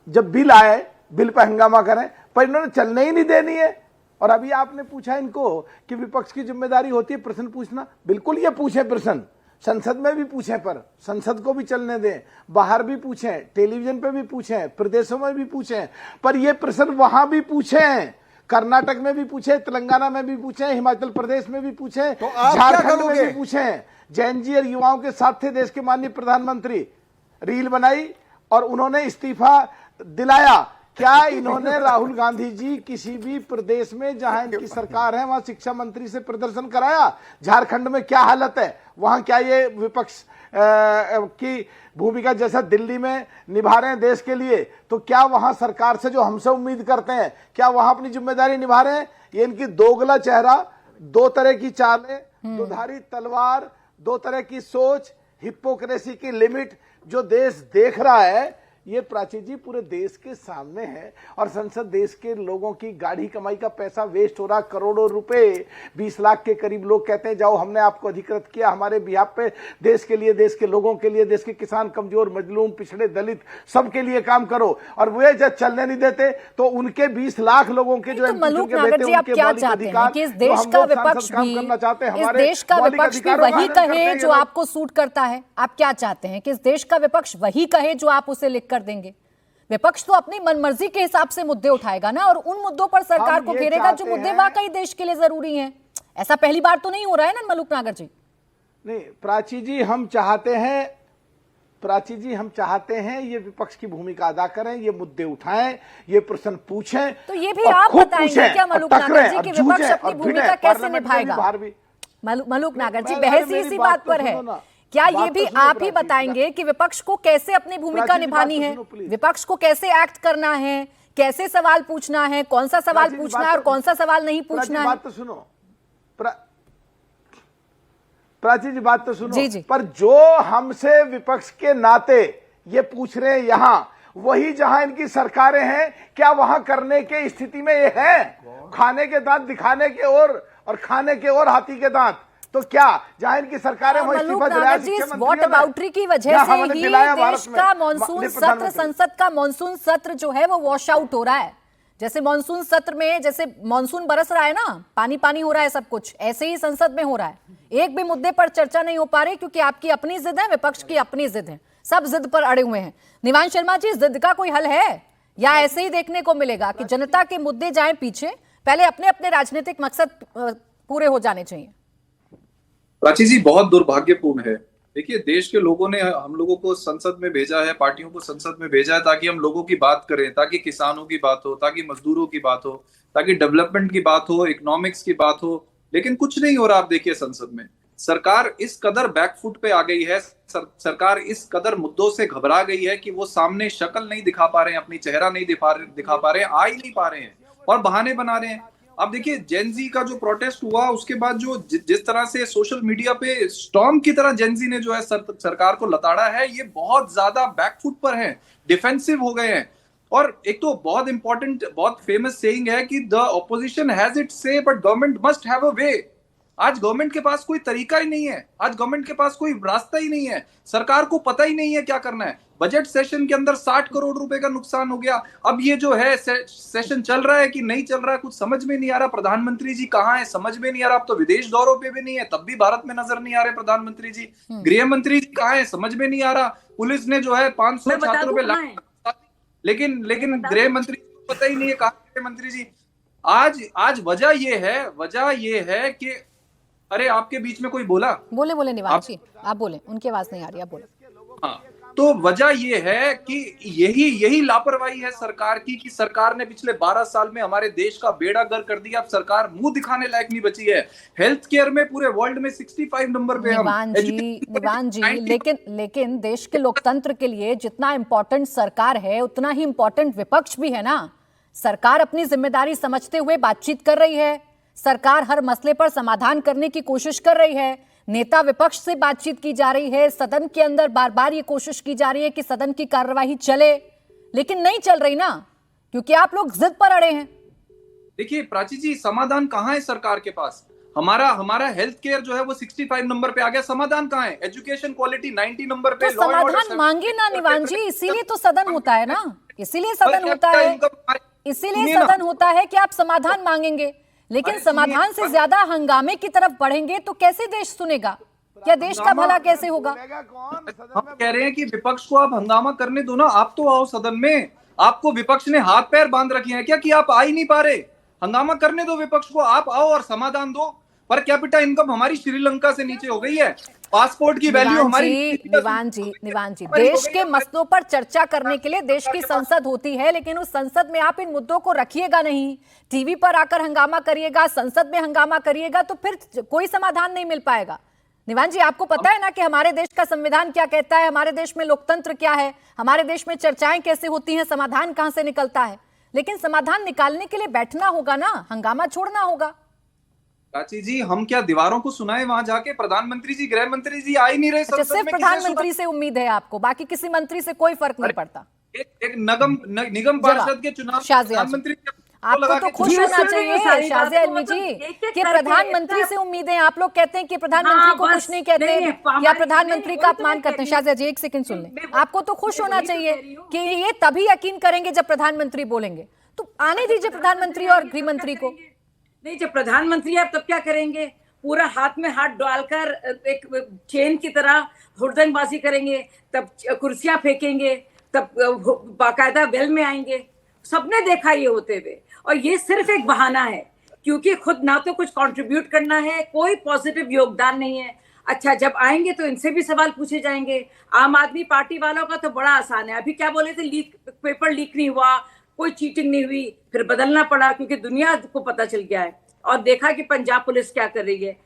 जब बिल आए, बिल पर हंगामा करें, पर इन्होंने चलने ही नहीं देनी है। और अभी आपने पूछा इनको कि विपक्ष की जिम्मेदारी होती है प्रश्न पूछना, बिल्कुल ये पूछे प्रश्न, संसद में भी पूछे, पर संसद को भी चलने दें, बाहर भी पूछें, टेलीविजन पे भी पूछें, प्रदेशों में भी पूछें, पर ये प्रश्न वहां भी पूछें, कर्नाटक में भी पूछे, तेलंगाना में भी पूछे, हिमाचल प्रदेश में भी पूछे, तो झारखंड में भी पूछे। जैन जी और युवाओं के साथ थे देश के माननीय प्रधानमंत्री, रील बनाई और उन्होंने इस्तीफा दिलाया। क्या इन्होंने राहुल गांधी जी किसी भी प्रदेश में जहां इनकी सरकार है वहां शिक्षा मंत्री से प्रदर्शन कराया? झारखंड में क्या हालत है, वहां क्या ये विपक्ष की भूमिका जैसा दिल्ली में निभा रहे हैं देश के लिए, तो क्या वहां सरकार से जो हमसे उम्मीद करते हैं, क्या वहां अपनी जिम्मेदारी निभा रहे हैं? ये इनकी दोगला चेहरा, दो तरह की चालें, दुधारी तलवार, दो तरह की सोच, हिपोक्रेसी की लिमिट जो देश देख रहा है, ये प्राची जी पूरे देश के सामने है। और संसद देश के लोगों की गाढ़ी कमाई का पैसा वेस्ट हो रहा, करोड़ों रुपए, 20 लाख के करीब लोग कहते हैं जाओ हमने आपको अधिकृत किया हमारे बिहाफ पे, देश के लिए, देश के लोगों के लिए, देश के किसान, कमजोर, मजलूम, पिछड़े, दलित, सबके लिए काम करो। और वे जब चलने नहीं देते तो उनके 20 लाख लोगों के जो मलूक नागर जी, आप क्या चाहते हैं कि इस देश का विपक्ष भी, इस देश का विपक्ष भी वही कहे जो आपको सूट करता है? आप क्या चाहते हैं कि इस देश का विपक्ष वही कहे जो आप उसे लिख कर देंगे? विपक्ष तो अपनी मनमर्जी के हिसाब से मुद्दे उठाएगा ना, और उन मुद्दों पर सरकार को घेरेगा जो मुद्दे वाकई देश के लिए जरूरी हैं। ऐसा पहली बार तो नहीं हो रहा है ना मलूक नागर जी? नहीं प्राची जी, हम चाहते हैं ये विपक्ष की भूमिका अदा करें, ये मुद्दे उठाएं, ये प्रश्न पूछें। तो ये भी आप बताएंगे क्या मलूक नागर जी कि विपक्ष अपनी भूमिका कैसे निभाएगा? मलूक नागर जी, बहस इसी बात पर है क्या ये बात भी तो सुनो आप ही प्राची, बताएंगे कि विपक्ष को कैसे अपनी भूमिका प्राची जी, निभानी बात तो है, सुनो, प्लीज। विपक्ष को कैसे एक्ट करना है, कैसे सवाल पूछना है, कौन सा सवाल प्राची जी, पूछना बात है और तो- कौन सा सवाल नहीं प्राची पूछना है? बात तो सुनो, प्राची जी बात तो सुनो। जी, जी। पर जो हमसे विपक्ष के नाते ये पूछ रहे हैं यहां, वही जहां इनकी सरकारें हैं, क्या वहां करने के स्थिति में ये है? खाने के दांत दिखाने के और खाने के और हाथी के दांत। तो क्या जहां इनकी सरकारें वहां मलूक इस्तीफा दिलाया नागर जी, शिक्षा वॉट मंत्रियों ने? अबाउटरी की वजह या से हमने ही दिलाया देश भारत में? का मॉनसून माननीय सत्र, प्रधानमंत्री। संसद का मॉनसून सत्र जो है वो वॉश आउट हो रहा है। जैसे मॉनसून सत्र में जैसे मॉनसून बरस रहा है ना, पानी पानी हो रहा है सब कुछ, ऐसे ही संसद में हो रहा है। एक भी मुद्दे पर चर्चा नहीं हो पा रही क्योंकि आपकी अपनी जिद है, विपक्ष की अपनी जिद है, सब जिद पर अड़े हुए हैं। निवांश शर्मा जी, जिद का कोई हल है या ऐसे ही देखने को मिलेगा कि जनता के मुद्दे जाएं पीछे, पहले अपने अपने राजनीतिक मकसद पूरे हो जाने चाहिए? प्राची जी, बहुत दुर्भाग्यपूर्ण है। देखिए, देश के लोगों ने हम लोगों को संसद में भेजा है, पार्टियों को संसद में भेजा है ताकि हम लोगों की बात करें, ताकि किसानों की बात हो, ताकि मजदूरों की बात हो, ताकि डेवलपमेंट की बात हो, इकोनॉमिक्स की बात हो। लेकिन कुछ नहीं हो रहा। आप देखिए, संसद में सरकार इस कदर बैकफुट पे आ गई है, सरकार इस कदर मुद्दों से घबरा गई है कि वो सामने शक्ल नहीं दिखा पा रहे हैं, अपनी चेहरा नहीं दिखा पा रहे हैं, आ ही नहीं पा रहे हैं और बहाने बना रहे हैं। अब देखिए, जेनजी का जो प्रोटेस्ट हुआ, उसके बाद जो जिस तरह से सोशल मीडिया पे स्टॉर्म की तरह जेनजी ने जो है सरकार को लताड़ा है, ये बहुत ज्यादा बैकफुट पर है, डिफेंसिव हो गए हैं। और एक तो बहुत इंपॉर्टेंट, बहुत फेमस सेइंग है कि the opposition has it say but government must have a way. आज गवर्नमेंट के पास कोई तरीका ही नहीं है, आज गवर्नमेंट के पास कोई रास्ता ही नहीं है, सरकार को पता ही नहीं है क्या करना है। बजट सेशन के अंदर 60 करोड़ रुपए का नुकसान हो गया। अब ये जो है सेशन चल रहा है कि नहीं चल रहा है, कुछ समझ में नहीं आ रहा। प्रधानमंत्री जी कहाँ है, समझ में नहीं आ रहा। अब तो विदेश दौरों पे भी नहीं है, तब भी भारत में नजर नहीं आ रहे प्रधानमंत्री जी। गृह मंत्री जी कहाँ है, समझ में नहीं आ रहा। पुलिस ने जो है 500 छात्रों पे लेकिन गृह मंत्री को पता ही नहीं है कहाँ गृह मंत्री जी। आज वजह ये है कि अरे, आपके बीच में कोई बोला? बोले निवास जी, आप बोले, उनकी आवाज नहीं आ रही, आप बोले। हाँ, तो वजह यह है कि यही लापरवाही है सरकार की, कि सरकार ने पिछले 12 साल में हमारे देश का बेड़ा गर्क कर दिया। अब सरकार मुंह दिखाने लायक नहीं बची है। हेल्थ केयर में पूरे वर्ल्ड में 65 नंबर पे हम। निवान जी, लेकिन देश के लोकतंत्र के लिए जितना इंपॉर्टेंट सरकार है, उतना ही इंपॉर्टेंट विपक्ष भी है ना। सरकार अपनी जिम्मेदारी समझते हुए बातचीत कर रही है, सरकार हर मसले पर समाधान करने की कोशिश कर रही है, नेता विपक्ष से बातचीत की जा रही है, सदन के अंदर बार बार ये कोशिश की जा रही है कि सदन की कार्यवाही चले, लेकिन नहीं चल रही ना, क्योंकि आप लोग जिद पर अड़े हैं। देखिए प्राची जी, समाधान कहाँ है सरकार के पास? हमारा हेल्थ केयर जो है वो 65 नंबर पे आ गया, समाधान कहाँ है? एजुकेशन क्वालिटी 90 नंबर पे। तो समाधान मांगे ना निवान जी, इसीलिए तो सदन होता है ना, इसीलिए सदन होता है, इसीलिए सदन होता है कि आप समाधान मांगेंगे। लेकिन समाधान से ज्यादा हंगामे की तरफ बढ़ेंगे तो कैसे देश सुनेगा, क्या देश का भला कैसे होगा? हम कह रहे हैं कि विपक्ष को आप हंगामा करने दो ना, आप तो आओ सदन में। आपको विपक्ष ने हाथ पैर बांध रखे हैं क्या कि आप आ ही नहीं पा रहे? हंगामा करने दो विपक्ष को, आप आओ और समाधान दो। पर कैपिटा इनकम हमारी श्रीलंका से नीचे हो गई है, पासपोर्ट की वैल्यू हमारी। निवान जी, देश के मसलों पर चर्चा करने के लिए देश की संसद होती है, लेकिन उस संसद में आप इन मुद्दों को रखिएगा नहीं, टीवी पर आकर हंगामा करिएगा, संसद में हंगामा करिएगा, तो फिर कोई समाधान नहीं मिल पाएगा। निवान जी, आपको पता है ना कि हमारे देश का संविधान क्या कहता है, हमारे देश में लोकतंत्र क्या है, हमारे देश में चर्चाएं कैसे होती हैं, समाधान कहां से निकलता है। लेकिन समाधान निकालने के लिए बैठना होगा ना, हंगामा छोड़ना होगा। प्राची जी, हम क्या दीवारों को सुनाए वहां जाके? प्रधानमंत्री जी, गृह मंत्री जी आ ही नहीं रहे। अच्छा, सिर्फ प्रधानमंत्री से उम्मीद है आपको, बाकी किसी मंत्री से कोई फर्क नहीं पड़ता? एक निगम पार्षद के चुनाव प्रधानमंत्री आपको तो खुश होना चाहिए शाजिया इल्मी जी कि प्रधानमंत्री से उम्मीदें। आप लोग कहते हैं कि प्रधानमंत्री को कुछ नहीं कहते या प्रधानमंत्री का अपमान करते हैं। शाजिया जी, एक सेकंड सुन लें, आपको तो खुश होना चाहिए कि ये तभी यकीन करेंगे जब प्रधानमंत्री बोलेंगे, तो आने दीजिए प्रधानमंत्री और गृह मंत्री को। नहीं, जब प्रधानमंत्री आप तब क्या करेंगे? पूरा हाथ में हाथ डालकर एक चेन की तरह हुड़दंगबाजी करेंगे, तब कुर्सियां फेंकेंगे, तब बाकायदा बेल में आएंगे। सबने देखा ये होते हुए, और ये सिर्फ एक बहाना है, क्योंकि खुद ना तो कुछ कंट्रीब्यूट करना है, कोई पॉजिटिव योगदान नहीं है। अच्छा, जब आएंगे तो इनसे भी सवाल पूछे जाएंगे। आम आदमी पार्टी वालों का तो बड़ा आसान है, अभी क्या बोले थे, पेपर लीक नहीं हुआ, कोई चीटिंग नहीं हुई, फिर बदलना पड़ा क्योंकि दुनिया को पता चल गया है और देखा कि पंजाब पुलिस क्या कर रही है।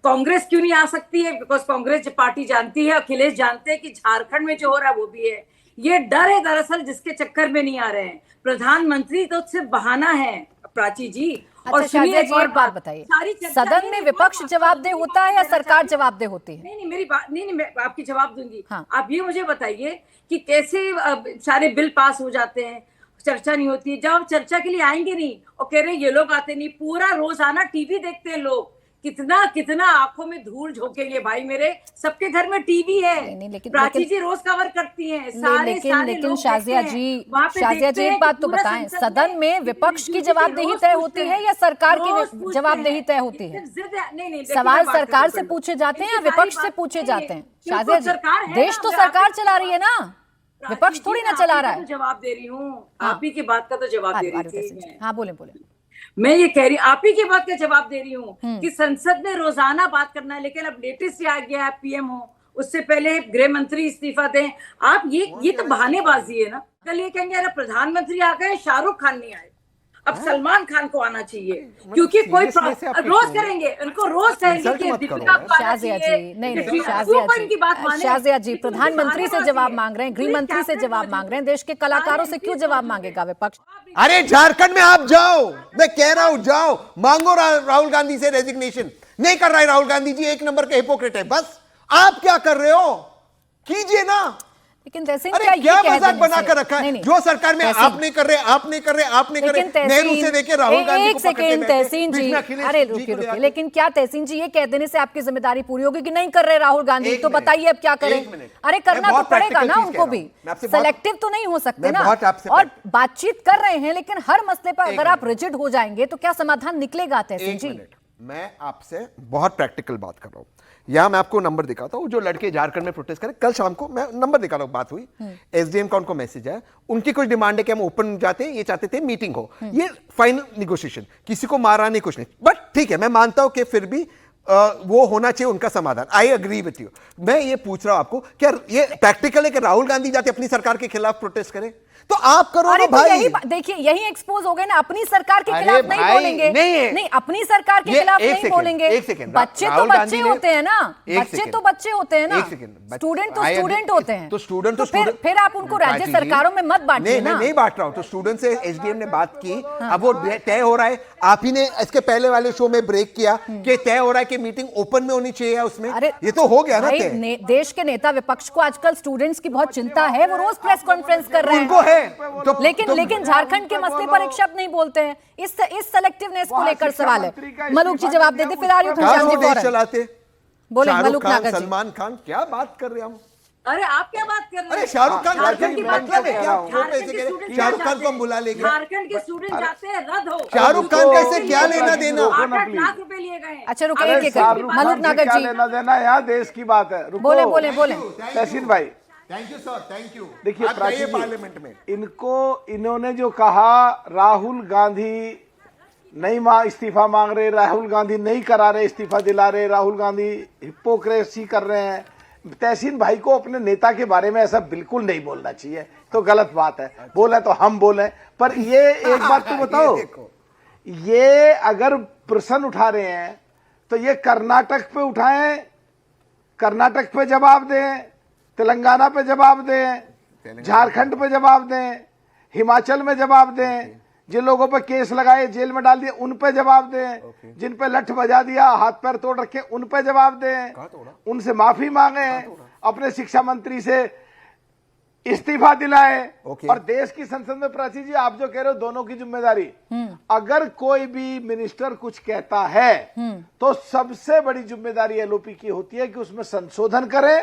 कांग्रेस क्यों नहीं आ सकती है? बिकॉज कांग्रेस पार्टी जानती है, अखिलेश जानते हैं कि झारखंड में जो हो रहा है वो भी है। ये डर है दरअसल जिसके चक्कर में नहीं आ रहे हैं। प्रधानमंत्री तो सिर्फ बहाना है प्राची जी। अच्छा शाजिया जी, एक बात बताइए, सदन में विपक्ष जवाबदेह होता है या सरकार जवाबदेह होती है? नहीं, मेरी बात नहीं, मैं आपकी जवाब दूंगी। हाँ। आप ये मुझे बताइए कि कैसे सारे बिल पास हो जाते हैं, चर्चा नहीं होती। जब आप चर्चा के लिए आएंगे नहीं और कह रहे ये लोग आते नहीं, पूरा रोजाना टीवी देखते हैं लोग, कितना कितना आंखों में धूल झोंकेंगे भाई मेरे। सबके घर में टीवी है। नहीं, लेकिन प्राची जी रोज कवर करती हैं सारे लेकिन शाजिया जी एक बात तो बताएं, सदन में विपक्ष की जवाबदेही तय होती है या सरकार की जवाबदेही तय होती है? नहीं, सवाल सरकार से पूछे जाते हैं या विपक्ष से पूछे जाते हैं? शाजिया जी, देश तो सरकार चला रही है ना, विपक्ष थोड़ी ना चला रहा है। जवाब दे रही हूँ, आप ही की बात का तो जवाब दे रही थी। हाँ बोले। मैं ये कह रही, आप ही की बात का जवाब दे रही हूँ कि संसद में रोजाना बात करना है, लेकिन अब लेटेस्ट आ गया है पीएम हो, उससे पहले गृह मंत्री इस्तीफा दें। आप ये तो बहानेबाजी है ना। कल ये कहेंगे अरे प्रधानमंत्री आ गए, शाहरुख खान नहीं आए, अब सलमान खान को आना चाहिए, क्योंकि कोई रोज करेंगे, उनको रोज कहेंगे कि दीपिका को आना चाहिए। नहीं, शाजिया जी प्रधानमंत्री से जवाब मांग रहे हैं, गृह मंत्री से जवाब मांग रहे हैं, देश के कलाकारों से क्यों जवाब मांगेगा विपक्ष? अरे झारखंड में आप जाओ, मैं कह रहा हूं जाओ, मांगो राहुल गांधी से रेजिग्नेशन। नहीं कर रहा है राहुल गांधी जी, एक नंबर के हिपोक्रेट है। बस आप क्या कर रहे हो, कीजिए ना। लेकिन तहसीन क्या मजाक बनाकर रखा है? जो सरकार में आप नहीं कर रहे, नेहरू से देखे राहुल गांधी एक सेकेंड तहसीन जी, अरे रुकिए, लेकिन क्या तहसीन जी ये कह देने से आपकी जिम्मेदारी पूरी होगी कि नहीं कर रहे राहुल गांधी? तो बताइए अब क्या करें? अरे करना तो पड़ेगा ना उनको भी, सेलेक्टिव तो नहीं हो सकते ना। और बातचीत कर रहे हैं, लेकिन हर मसले पर अगर आप रिजिड हो जाएंगे तो क्या समाधान निकलेगा तहसीन जी? मैं आपसे बहुत प्रैक्टिकल बात कर रहा हूं। यहां मैं आपको नंबर दिखाता हूं, जो लड़के झारखंड में प्रोटेस्ट करें, कल शाम को मैं नंबर दिखा रहा हूं, बात हुई, एसडीएम का उनको मैसेज है, उनकी कुछ डिमांड है कि हम ओपन जाते हैं, ये चाहते थे मीटिंग हो, ये फाइनल निगोशिएशन, किसी को मारा नहीं, कुछ नहीं, बट ठीक है, मैं मानता हूं कि फिर भी वो होना चाहिए उनका समाधान। I agree with you. मैं ये पूछ रहा हूं आपको, क्या ये प्रैक्टिकल है कि राहुल गांधी जाते अपनी सरकार के खिलाफ प्रोटेस्ट करें? तो आप करो ना भाई। देखिए यही एक्सपोज हो गए ना, अपनी सरकार के खिलाफ नहीं बोलेंगे, नहीं अपनी सरकार के खिलाफ नहीं बोलेंगे। बच्चे तो बच्चे होते हैं ना, बच्चे तो बच्चे होते हैं ना, स्टूडेंट तो स्टूडेंट होते हैं। तो स्टूडेंट फिर आप उनको राज्य सरकारों में मत बांटिए ना। नहीं बांट रहा हूं, तो स्टूडेंट से एसडीएम ने बात की, अब वो तय हो रहा है। आप ही ने इसके पहले वाले शो में ब्रेक किया कि तय हो रहा है कि मीटिंग ओपन में होनी चाहिए उसमें। ये तो हो गया ना तय। देश के नेता विपक्ष को आजकल स्टूडेंट्स की बहुत चिंता है, वो रोज प्रेस कॉन्फ्रेंस कर रहे हैं, उनको है। लेकिन झारखंड के मसले पर एक शब्द नहीं बोलते हैं। इस सेलेक्टिवनेस को लेकर सवाल है। मलूक जी जवाब दे दे, फिर आ रही हूं चलाते बोले मलूक नागर जी। सलमान खान क्या बात कर रहे हैं हम? अरे आप क्या बात कर रहे हैं? अरे शाहरुख खान झारखंड की बात कर रहे हैं। शाहरुख खान को हम बुला लेंगे। झारखंड के स्टूडेंट जाते हैं, रद्द हो। शाहरुख खान कैसे, क्या लेना देना? 8 लाख रुपए लिए गए। अच्छा रुकिए, मलूक नागर जी लेना देना, यहाँ देश की बात है। बोले तहसीन भाई, thank you sir, thank you. देखिए प्राची जी, पार्लियामेंट में इन्होंने जो कहा राहुल गांधी नहीं इस्तीफा मांग रहे, राहुल गांधी नहीं करा रहे, इस्तीफा दिला रहे, राहुल गांधी हिपोक्रेसी कर रहे हैं। तहसीन भाई को अपने नेता के बारे में ऐसा बिल्कुल नहीं बोलना चाहिए, तो गलत बात है। बोले तो हम बोले, पर ये एक बात तो बताओ, ये अगर प्रश्न उठा रहे हैं तो ये कर्नाटक पे उठाएं, कर्नाटक पे जवाब दें, तेलंगाना पे जवाब दें, झारखंड पे जवाब दें, हिमाचल में जवाब दें, जिन लोगों पे केस लगाए जेल में डाल दिए उन पे जवाब दें, जिन पे लठ बजा दिया, हाथ पैर तोड़ रखे उन पे जवाब दें, उनसे माफी मांगे, अपने शिक्षा मंत्री से इस्तीफा दिलाए, और देश की संसद में प्राची जी आप जो कह रहे हो दोनों की जिम्मेदारी। अगर कोई भी मिनिस्टर कुछ कहता है तो सबसे बड़ी जिम्मेदारी एलओपी की होती है कि उसमें संशोधन करे,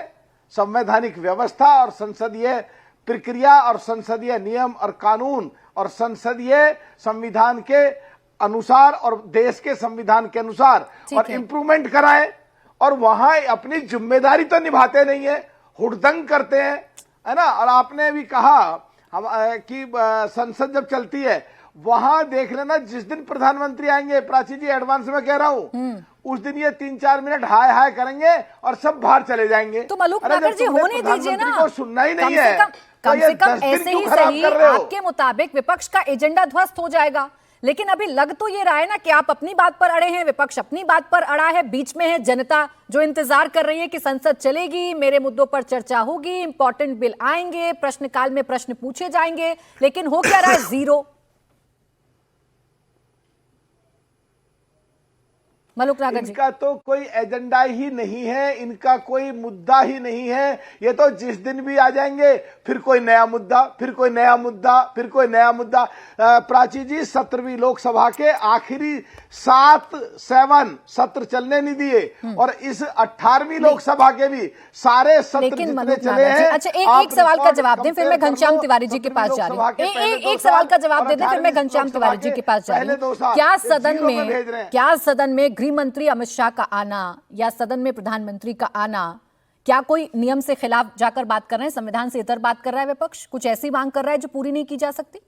संवैधानिक व्यवस्था और संसदीय प्रक्रिया और संसदीय नियम और कानून और संसदीय संविधान के अनुसार और देश के संविधान के अनुसार और इंप्रूवमेंट कराएं। और वहां अपनी जिम्मेदारी तो निभाते नहीं है, हुड़दंग करते हैं, है ना। और आपने भी कहा हम कि संसद जब चलती है वहां देख लेना, जिस दिन प्रधानमंत्री आएंगे, प्राची जी एडवांस में कह रहा हूं, उस दिन ये 3-4 मिनट हाय हाय करेंगे और सब बाहर चले जाएंगे। तो मलूक नागर जी होने दीजिए ना, को सुनना ही नहीं है। कम से कम ऐसे ही सही आपके मुताबिक विपक्ष का एजेंडा ध्वस्त हो जाएगा। लेकिन अभी लग तो ये रहा है ना कि आप अपनी बात पर अड़े हैं, विपक्ष अपनी बात पर अड़ा है, बीच में है जनता जो इंतजार कर रही है कि संसद चलेगी, मेरे मुद्दों पर चर्चा होगी, इंपॉर्टेंट बिल आएंगे, प्रश्नकाल में प्रश्न पूछे जाएंगे, लेकिन हो क्या रहा है? जीरो। मलूक नागर जी, इनका तो कोई एजेंडा ही नहीं है, इनका कोई मुद्दा ही नहीं है। ये तो जिस दिन भी आ जाएंगे फिर कोई नया मुद्दा, फिर कोई नया मुद्दा, फिर कोई नया मुद्दा। प्राची जी, 17वीं लोकसभा के आखिरी 7 सत्र चलने नहीं दिए और इस 18वीं लोकसभा के भी सारे सत्र लेकिन जितने मलूक चले नागर जी, हैं। अच्छा एक सवाल का जवाब दें, फिर मैं घनश्याम तिवारी जी के पास जा रही हूँ। एक सवाल का जवाब दे दें, फिर मैं घनश्याम तिवारी जी के पास जा रही हूँ। क्या सदन में गृह मंत्री अमित शाह का आना या सदन में प्रधानमंत्री का आना, क्या कोई नियम से खिलाफ जाकर बात कर रहे हैं, संविधान से इतर बात कर रहा है विपक्ष, कुछ ऐसी मांग कर रहा है जो पूरी नहीं की जा सकती?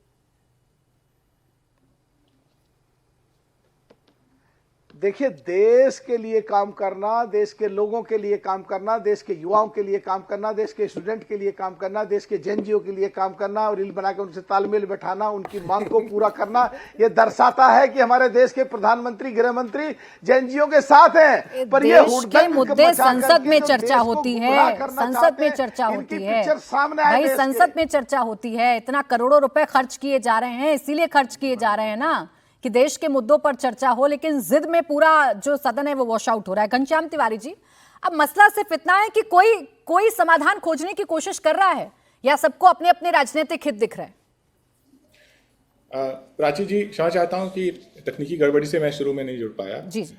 देखिए, देश के लिए काम करना, देश के लोगों के लिए काम करना, देश के युवाओं के लिए काम करना, देश के स्टूडेंट के लिए काम करना, देश के जेएनजीओ के लिए काम करना और रील बना के उनसे तालमेल बैठाना, उनकी मांग को पूरा करना, ये दर्शाता है कि हमारे देश के प्रधानमंत्री, गृह मंत्री जेएनजीओ के साथ हैं। पर ये देश के मुद्दे संसद में चर्चा होती है, संसद में चर्चा होती है भाई, संसद में चर्चा होती है। इतना करोड़ों रुपए खर्च किए जा रहे हैं, इसीलिए खर्च किए जा रहे हैं ना कि देश के मुद्दों पर चर्चा हो, लेकिन जिद में पूरा जो सदन है वो वॉश आउट हो रहा है। घनश्याम तिवारी जी, अब मसला सिर्फ इतना है कि कोई समाधान खोजने की कोशिश कर रहा है या सबको अपने अपने राजनीतिक हित दिख रहे हैं? प्राची जी, क्षमा चाहता हूं कि तकनीकी गड़बड़ी से मैं शुरू में नहीं जुड़ पाया। जी जी।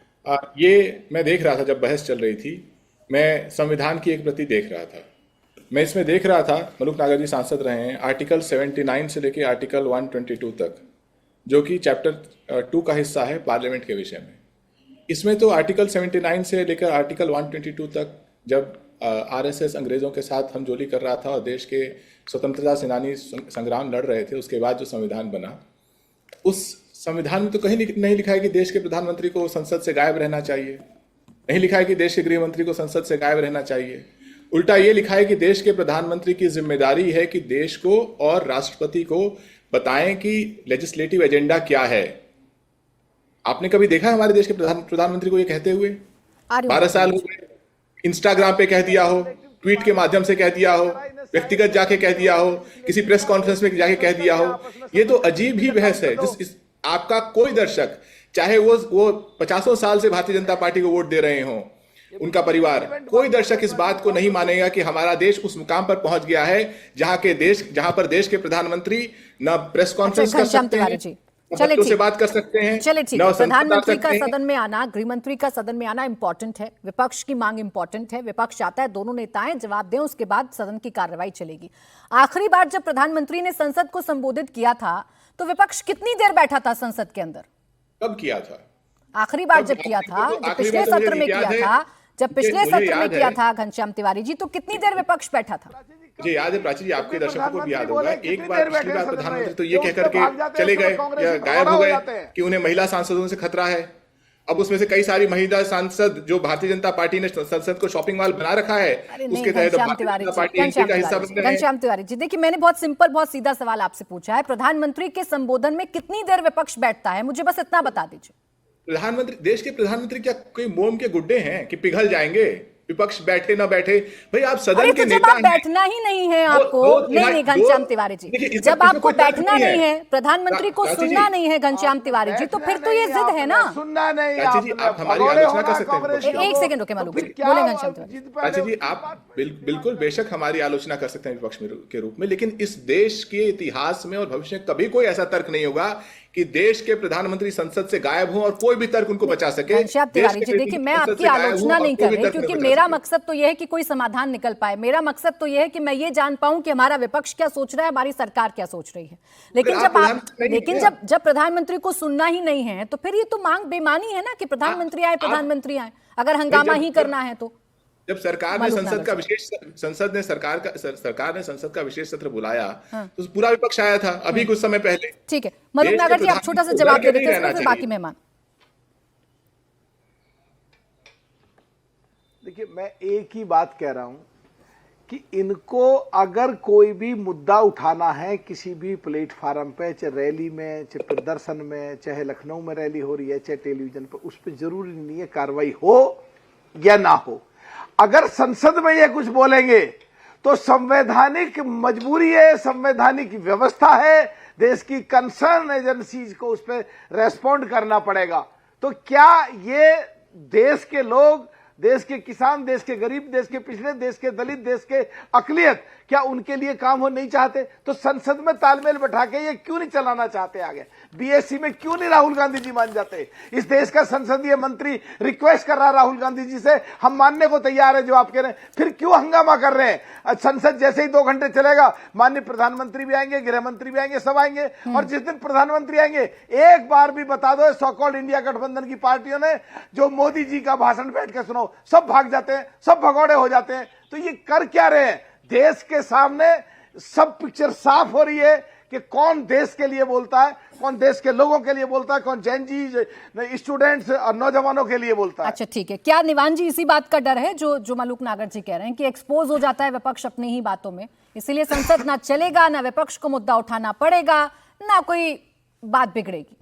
ये मैं देख रहा था जब बहस चल रही थी, मैं संविधान की एक प्रति देख रहा था। मैं इसमें देख रहा था, मलूक नागर जी सांसद रहे हैं, आर्टिकल 79 से लेकर आर्टिकल 122 तक, जो कि चैप्टर 2 का हिस्सा है पार्लियामेंट के विषय में। इसमें तो आर्टिकल 79 से लेकर आर्टिकल 122 तक, जब आरएसएस अंग्रेजों के साथ हमजोली कर रहा था और देश के स्वतंत्रता सेनानी संग्राम लड़ रहे थे, उसके बाद जो संविधान बना, उस संविधान में तो कहीं नहीं लिखा है कि देश के प्रधानमंत्री को संसद से गायब रहना चाहिए, नहीं लिखा है कि देश के गृह मंत्री को संसद से गायब रहना चाहिए। उल्टा ये लिखा है कि देश के प्रधानमंत्री की जिम्मेदारी है कि देश को और राष्ट्रपति को बताएं कि लेजिस्लेटिव एजेंडा क्या है। आपने कभी देखा हमारे देश के प्रधानमंत्री को ये कहते हुए? 12 साल हो गए, इंस्टाग्राम पे कह दिया हो, ट्वीट के माध्यम से कह दिया हो, व्यक्तिगत जाके कह दिया हो, किसी प्रेस कॉन्फ्रेंस में जाके कह दिया हो। ये तो अजीब ही बहस है। आपका कोई दर्शक, चाहे वो 50 साल से भारतीय जनता पार्टी को वोट दे रहे हो, उनका परिवार, कोई दर्शक इस बात को नहीं मानेगा कि हमारा देश उस मुकाम पर पहुंच गया है जहां पर देश के प्रधानमंत्री न प्रेस कॉन्फ्रेंस कर सकते हैं, बच्चों से बात कर सकते हैं। चले ठीक है, प्रधानमंत्री का सदन में आना, गृह मंत्री का सदन में आना इंपॉर्टेंट है, विपक्ष की मांग इंपॉर्टेंट है। विपक्ष चाहता है दोनों नेताएं जवाब दें, उसके बाद सदन की कार्रवाई चलेगी। आखिरी बार जब प्रधानमंत्री ने संसद को संबोधित किया था तो विपक्ष कितनी देर बैठा था संसद के अंदर? कब किया था? आखिरी बार जब किया था, जब पिछले सत्र में किया था, जब पिछले सत्र में किया था घनश्याम तिवारी जी, तो कितनी देर विपक्ष बैठा था? मुझे याद है प्राची जी, आपके दर्शकों को भी याद होगा, एक बार पिछली बार प्रधानमंत्री तो ये कहकर के चले गए या गायब हो गए कि उन्हें महिला सांसदों से खतरा है। अब उसमें से कई सारी महिला सांसद जो भारतीय जनता पार्टी ने संसद को शॉपिंग मॉल बना रखा है, उसके तहत घनश्याम तिवारी जी, देखिए मैंने बहुत सिंपल, बहुत सीधा सवाल आपसे पूछा है, प्रधानमंत्री के संबोधन में कितनी देर विपक्ष बैठता है? मुझे बस इतना बता दीजिए। प्रधानमंत्री, देश के प्रधानमंत्री क्या कोई मोम के गुड्डे हैं कि पिघल जाएंगे? विपक्ष बैठे ना बैठे, भाई आप सदन के नेता हैं। बैठना ही नहीं है आपको, नहीं घनश्याम तिवारी जी, जब आपको बैठना नहीं है, प्रधानमंत्री को सुनना नहीं है घनश्याम तिवारी जी, तो फिर तो ये जिद है ना। सुनना नहीं, जी आप हमारी आलोचना कर सकते हैं। एक सेकंड रुके मालूम, बोले घनश्याम तिवारी जी, आप बिल्कुल बेशक हमारी आलोचना कर सकते हैं विपक्ष के रूप में, लेकिन इस देश के इतिहास में और भविष्य में कभी कोई ऐसा तर्क नहीं होगा कि देश के प्रधानमंत्री संसद से गायब हो और कोई भी तर्क उनको बचा सके। घनश्याम तिवारी जी, देखिए मैं आपकी आलोचना नहीं कर रही, क्योंकि मेरा मकसद तो यह है कि कोई समाधान निकल पाए। मेरा मकसद तो यह है कि मैं ये जान पाऊं कि हमारा विपक्ष क्या सोच रहा है, हमारी सरकार क्या सोच रही है। लेकिन जब प्रधानमंत्री को सुनना ही नहीं है तो फिर ये तो मांग बेमानी है ना कि प्रधानमंत्री आए, प्रधानमंत्री आए, अगर हंगामा ही करना है तो। जब सरकार ने सरकार ने संसद का विशेष सत्र बुलाया तो पूरा विपक्ष आया था अभी कुछ समय पहले। ठीक है, मलूक नागर जी आप छोटा सा जवाब दे देते हैं, फिर बाकी मेहमान। देखिए, मैं एक ही बात कह रहा हूं कि इनको अगर कोई भी मुद्दा उठाना है किसी भी प्लेटफार्म पे, चाहे रैली में, चाहे प्रदर्शन में, चाहे लखनऊ में रैली हो रही है, चाहे टेलीविजन पर, उस पर जरूरी नहीं है कार्रवाई हो या ना हो। अगर संसद में ये कुछ बोलेंगे तो संवैधानिक मजबूरी है, संवैधानिक व्यवस्था है, देश की कंसर्न एजेंसीज को उस पर रेस्पॉन्ड करना पड़ेगा। तो क्या ये देश के लोग, देश के किसान, देश के गरीब, देश के पिछड़े, देश के दलित, देश के अकलियत, क्या उनके लिए काम हो नहीं चाहते? तो संसद में तालमेल बैठा के ये क्यों नहीं चलाना चाहते आगे? बीएससी में क्यों नहीं राहुल गांधी जी मान जाते? इस देश का संसदीय मंत्री रिक्वेस्ट कर रहा राहुल गांधी जी से, हम मानने को तैयार है जो आप कह रहे हैं, फिर क्यों हंगामा कर रहे हैं? संसद जैसे ही 2 घंटे चलेगा, माननीय प्रधानमंत्री भी आएंगे, गृह मंत्री भी आएंगे, सब आएंगे, और जिस दिन प्रधानमंत्री आएंगे एक बार भी बता दो सो कॉल्ड इंडिया गठबंधन की पार्टियों ने जो मोदी जी का भाषण बैठ के सुनो, सब भाग जाते हैं, सब भगौड़े हो जाते हैं। तो ये कर क्या रहे हैं? देश के सामने सब पिक्चर साफ हो रही है कि कौन देश के लिए बोलता है, कौन देश के लोगों के लिए बोलता है, कौन जैन जी, स्टूडेंट्स और नौजवानों के लिए बोलता है। अच्छा ठीक है, क्या निवान जी इसी बात का डर है जो मलूक नागर जी कह रहे हैं कि एक्सपोज हो जाता है विपक्ष अपनी ही बातों में, इसीलिए संसद ना चलेगा, ना विपक्ष को मुद्दा उठाना पड़ेगा, ना कोई बात बिगड़ेगी?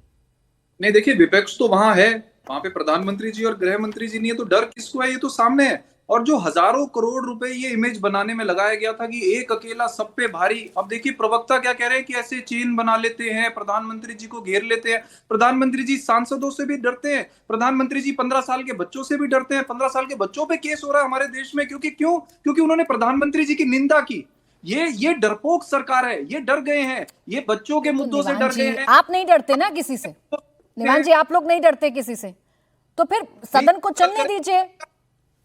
नहीं, देखिए विपक्ष तो वहां है, वहां पे प्रधानमंत्री जी और गृह मंत्री जी नहीं है, तो डर किसको है? ये तो सामने है। और जो हजारों करोड़ रुपए ये इमेज बनाने में लगाया गया था कि एक अकेला सब पे भारी, अब देखिए प्रवक्ता क्या कह रहे हैं कि ऐसे चेन बना लेते हैं, प्रधानमंत्री जी को घेर लेते हैं। प्रधानमंत्री जी सांसदों से भी डरते हैं, प्रधानमंत्री जी 15 साल के बच्चों से भी डरते हैं। 15 साल के बच्चों पे केस हो रहा है हमारे देश में, क्योंकि उन्होंने प्रधानमंत्री जी की निंदा की। ये डरपोक सरकार है, ये डर गए हैं, ये बच्चों के मुद्दों से डर गए हैं। आप नहीं डरते ना किसी से निवान जी, आप लोग नहीं डरते किसी से, तो फिर सदन को चलने दीजिए।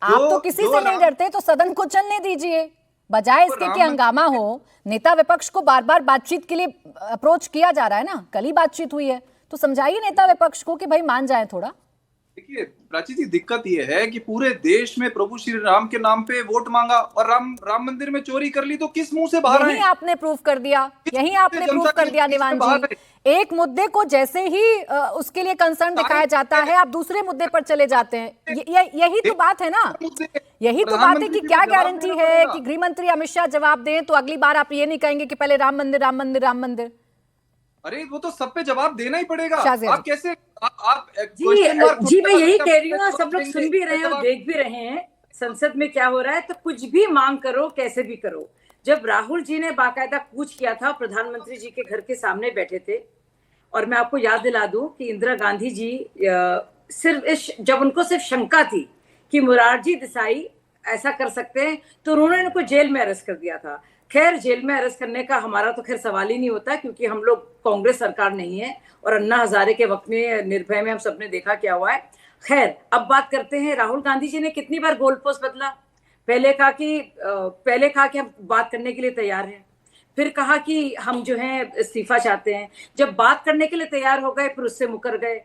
आप तो किसी से नहीं डरते, तो सदन को चलने दीजिए, बजाय इसके कि हंगामा हो। नेता विपक्ष को बार बार बातचीत के लिए अप्रोच किया जा रहा है ना, कल ही बातचीत हुई है, तो समझाइए नेता विपक्ष को कि भाई मान जाए थोड़ा। देखिए प्राची जी, दिक्कत यह है कि पूरे देश में प्रभु श्री राम के नाम पे वोट मांगा और राम मंदिर में चोरी कर ली, तो किस मुंह से बाहर आए? यही आपने प्रूव कर दिया, यही आपने प्रूव कर दिया निवान जी। एक मुद्दे को जैसे ही उसके लिए कंसर्न दिखाया जाता है, आप दूसरे मुद्दे पर चले जाते हैं। यही तो बात है ना, यही तो बात है कि क्या गारंटी है कि गृह मंत्री अमित शाह जवाब दें तो अगली बार आप ये नहीं कहेंगे कि पहले राम मंदिर राम मंदिर राम मंदिर। अरे वो तो सब पे जवाब देना ही पड़ेगा। आप कैसे जी मैं यही कह रही हूँ, सब लोग सुन भी रहे हैं और देख भी रहे हैं संसद में क्या हो रहा है। तो कुछ भी मांग करो, कैसे भी करो। जब राहुल जी ने बाकायदा कूच किया था, प्रधानमंत्री जी के घर के सामने बैठे थे, और मैं आपको याद दिला दूं कि इंदिरा गांधी जी जब उनको सिर्फ शंका थी कि मोरारजी देसाई ऐसा कर सकते हैं, तो उन्होंने उनको जेल में अरेस्ट कर दिया था। खैर जेल में अरेस्ट करने का हमारा तो खैर सवाल ही नहीं होता, क्योंकि हम लोग कांग्रेस सरकार नहीं है, और अन्ना हजारे के वक्त में निर्भय में हम सबने देखा क्या हुआ है। खैर अब बात करते हैं, राहुल गांधी जी ने कितनी बार गोल पोस्ट बदला। पहले कहा कि हम बात करने के लिए तैयार हैं, फिर कहा कि हम जो है इस्तीफा चाहते हैं, जब बात करने के लिए तैयार हो गए फिर उससे मुकर गए।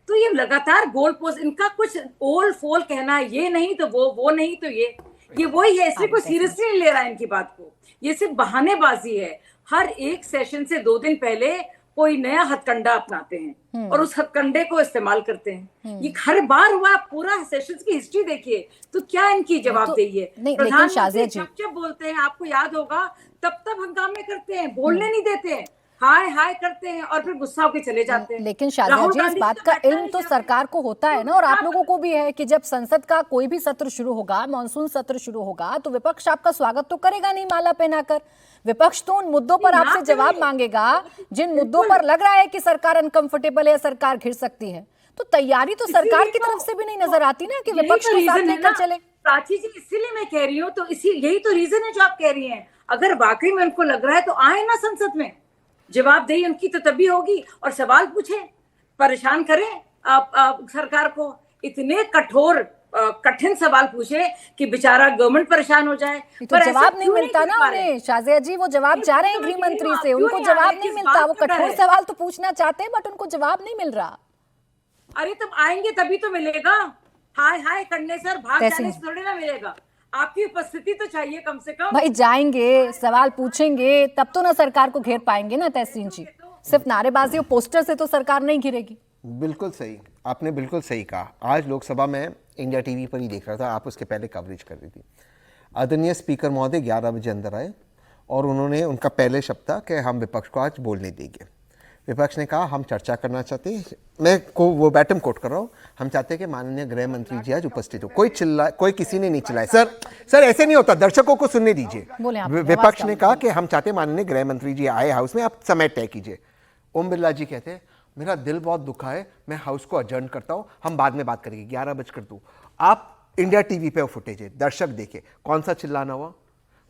तो ये लगातार गोल पोस्ट, इनका कुछ ओल फोल कहना, ये नहीं तो वो नहीं तो ये वही है, इसलिए कोई सीरियसली नहीं ले रहा है इनकी बात को। ये सिर्फ बहानेबाजी है। हर एक सेशन से 2 दिन पहले कोई नया हथकंडा अपनाते हैं और उस हथकंडे को इस्तेमाल करते हैं। ये हर बार हुआ, पूरा सेशन की हिस्ट्री देखिए, तो क्या इनकी जवाबदेही है? प्रधानमंत्री जब बोलते हैं, आपको याद होगा, तब हंगामे करते हैं, बोलने नहीं देते हैं, हाय हाय करते हैं और फिर गुस्सा होकर चले जाते हैं। लेकिन शाजिया जी, इस बात का इल्म तो सरकार को होता है ना, और आप लोगों को भी है कि जब संसद का कोई भी सत्र शुरू होगा, मानसून सत्र शुरू होगा, तो विपक्ष आपका स्वागत तो करेगा नहीं माला पहनाकर। विपक्ष तो उन मुद्दों पर आपसे जवाब मांगेगा जिन मुद्दों पर लग रहा है कि सरकार अनकंफर्टेबल है, सरकार घिर सकती है। तो तैयारी तो सरकार की तरफ से भी नहीं नजर आती ना कि विपक्ष को साथ लेकर चले। प्राची जी, इसीलिए मैं कह रही हूँ, तो यही तो रीजन है जो आप कह रही हैं। अगर वाकई में उनको लग रहा है तो आए ना संसद में, जवाबदेही उनकी तो तभी होगी, और सवाल पूछे, परेशान करें आप सरकार को, इतने कठोर कठिन सवाल पूछे कि बेचारा गवर्नमेंट परेशान हो जाए। तो जवाब नहीं मिलता ना उन्हें शाजिया जी, वो जवाब चाह रहे हैं गृह मंत्री से, उनको जवाब नहीं मिलता। वो कठोर सवाल तो पूछना चाहते हैं बट उनको जवाब नहीं मिल रहा। अरे तब आएंगे तभी तो मिलेगा, हाय हाय करने से और भाग जाने से थोड़ी ना मिलेगा। आपकी उपस्थिति तो चाहिए कम से कम। भाई जाएंगे, सवाल पूछेंगे, तब तो ना सरकार को घेर पाएंगे ना तहसीन जी। सिर्फ नारेबाजी और पोस्टर से तो सरकार नहीं घिरेगी। बिल्कुल सही, आपने बिल्कुल सही कहा। आज लोकसभा में इंडिया टीवी पर ही देख रहा था, आप उसके पहले कवरेज कर रही थी। आदरणीय स्पीकर महोदय 11 बजे अंदर आए और उन्होंने, उनका पहले शब्द था कि हम विपक्ष को आज बोलने देंगे। विपक्ष ने कहा हम चर्चा करना चाहते हैं, मैं को वो बैटम कोट कर रहा हूँ, हम चाहते हैं कि माननीय गृह मंत्री जी आज उपस्थित हो। कोई किसी ने नहीं चिल्लाया। सर ऐसे नहीं होता, दर्शकों को सुनने दीजिए। विपक्ष ने कहा कि हम चाहते हैं माननीय गृह मंत्री जी आए हाउस में, आप समय तय कीजिए। ओम बिरला जी कहते हैं मेरा दिल बहुत दुखा है, मैं हाउस को अजर्न करता हूँ, हम बाद में बात करेंगे, 11 बजे कर दूँ। आप इंडिया टीवी पे वो फुटेज है, दर्शक देखे कौन सा चिल्लाना हुआ,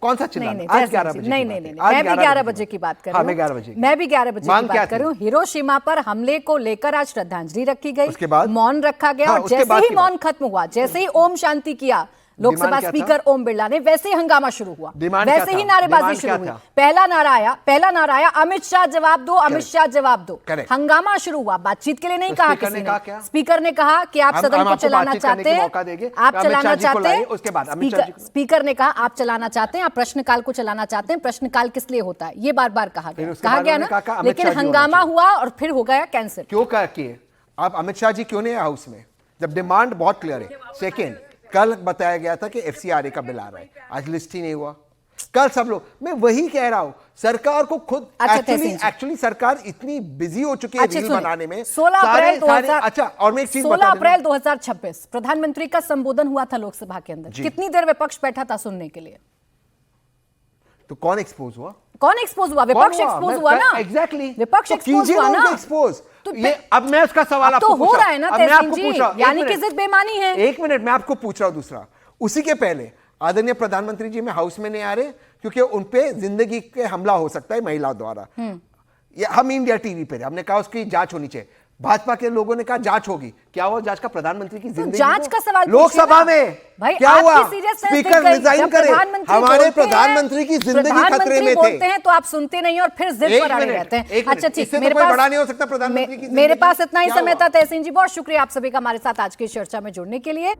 कौन सा चिल्लाना। आज 11 बजे नहीं, मैं भी 11 बजे की बात कर रही हूँ। मैं 11 बजे मैं भी 11 बजे की बात कर रही हूँ। हिरोशिमा पर हमले को लेकर आज श्रद्धांजलि रखी गई, उसके बाद मौन रखा गया, और जैसे ही मौन खत्म हुआ, जैसे ही ओम शांति किया लोकसभा स्पीकर ओम बिरला ने, वैसे ही हंगामा शुरू हुआ, वैसे ही नारेबाजी शुरू हुई। पहला नारा आया अमित शाह जवाब दो, अमित शाह जवाब दो। हंगामा शुरू हुआ, बातचीत के लिए नहीं कहा किसी ने। स्पीकर ने कहा कि आप सदन को चलाना चाहते हैं, आप चलाना चाहते हैं। स्पीकर ने कहा आप चलाना चाहते हैं, आप प्रश्नकाल को चलाना चाहते हैं, प्रश्नकाल किस लिए होता है ये बार बार कहा गया ना, लेकिन हंगामा हुआ और फिर हो गया कैंसिल। क्यों किए आप? अमित शाह जी क्यों नहीं है हाउस में जब डिमांड बहुत क्लियर है? सेकेंड, कल बताया गया था कि एफसीआरए का बिल आ रहा है, आज लिस्ट ही नहीं हुआ। कल सब लोग, मैं वही कह रहा हूं, सरकार को खुद एक्चुअली सरकार इतनी बिजी हो चुकी है रील बनाने में। 16 अप्रैल 2026 प्रधानमंत्री का संबोधन हुआ था लोकसभा के अंदर, कितनी देर विपक्ष बैठा था सुनने के लिए? तो कौन एक्सपोज हुआ? विपक्ष एक्सपोज हुआ ना। एग्जैक्टली, विपक्ष एक्सपोज हुआ ना। तो ये अब मैं उसका सवाल आपको हो रहा है ना तहसीन जी, यानी कि जिद बेमानी है। एक मिनट, मैं आपको पूछ रहा हूं दूसरा। उसी के पहले आदरणीय प्रधानमंत्री जी में हाउस में नहीं आ रहे क्योंकि उनपे जिंदगी के हमला हो सकता है महिलाओं द्वारा। हम इंडिया टीवी पे हमने कहा उसकी जांच होनी चाहिए, भाजपा के लोगों ने कहा जांच होगी। क्या हुआ जांच का? प्रधानमंत्री की जिंदगी जांच का सवाल लोकसभा में भाई क्या हुआ? स्पीकर रिजाइन करे, हमारे प्रधानमंत्री की जिंदगी खतरे में बोलते हैं तो आप सुनते नहीं और फिर जिद पर अड़े रहते हैं। अच्छा ठीक, मेरे पास बड़ा नहीं हो सकता प्रधानमंत्री की, मेरे पास इतना ही समय था। तहसीन जी बहुत शुक्रिया आप सभी का हमारे साथ आज की चर्चा में जुड़ने के लिए।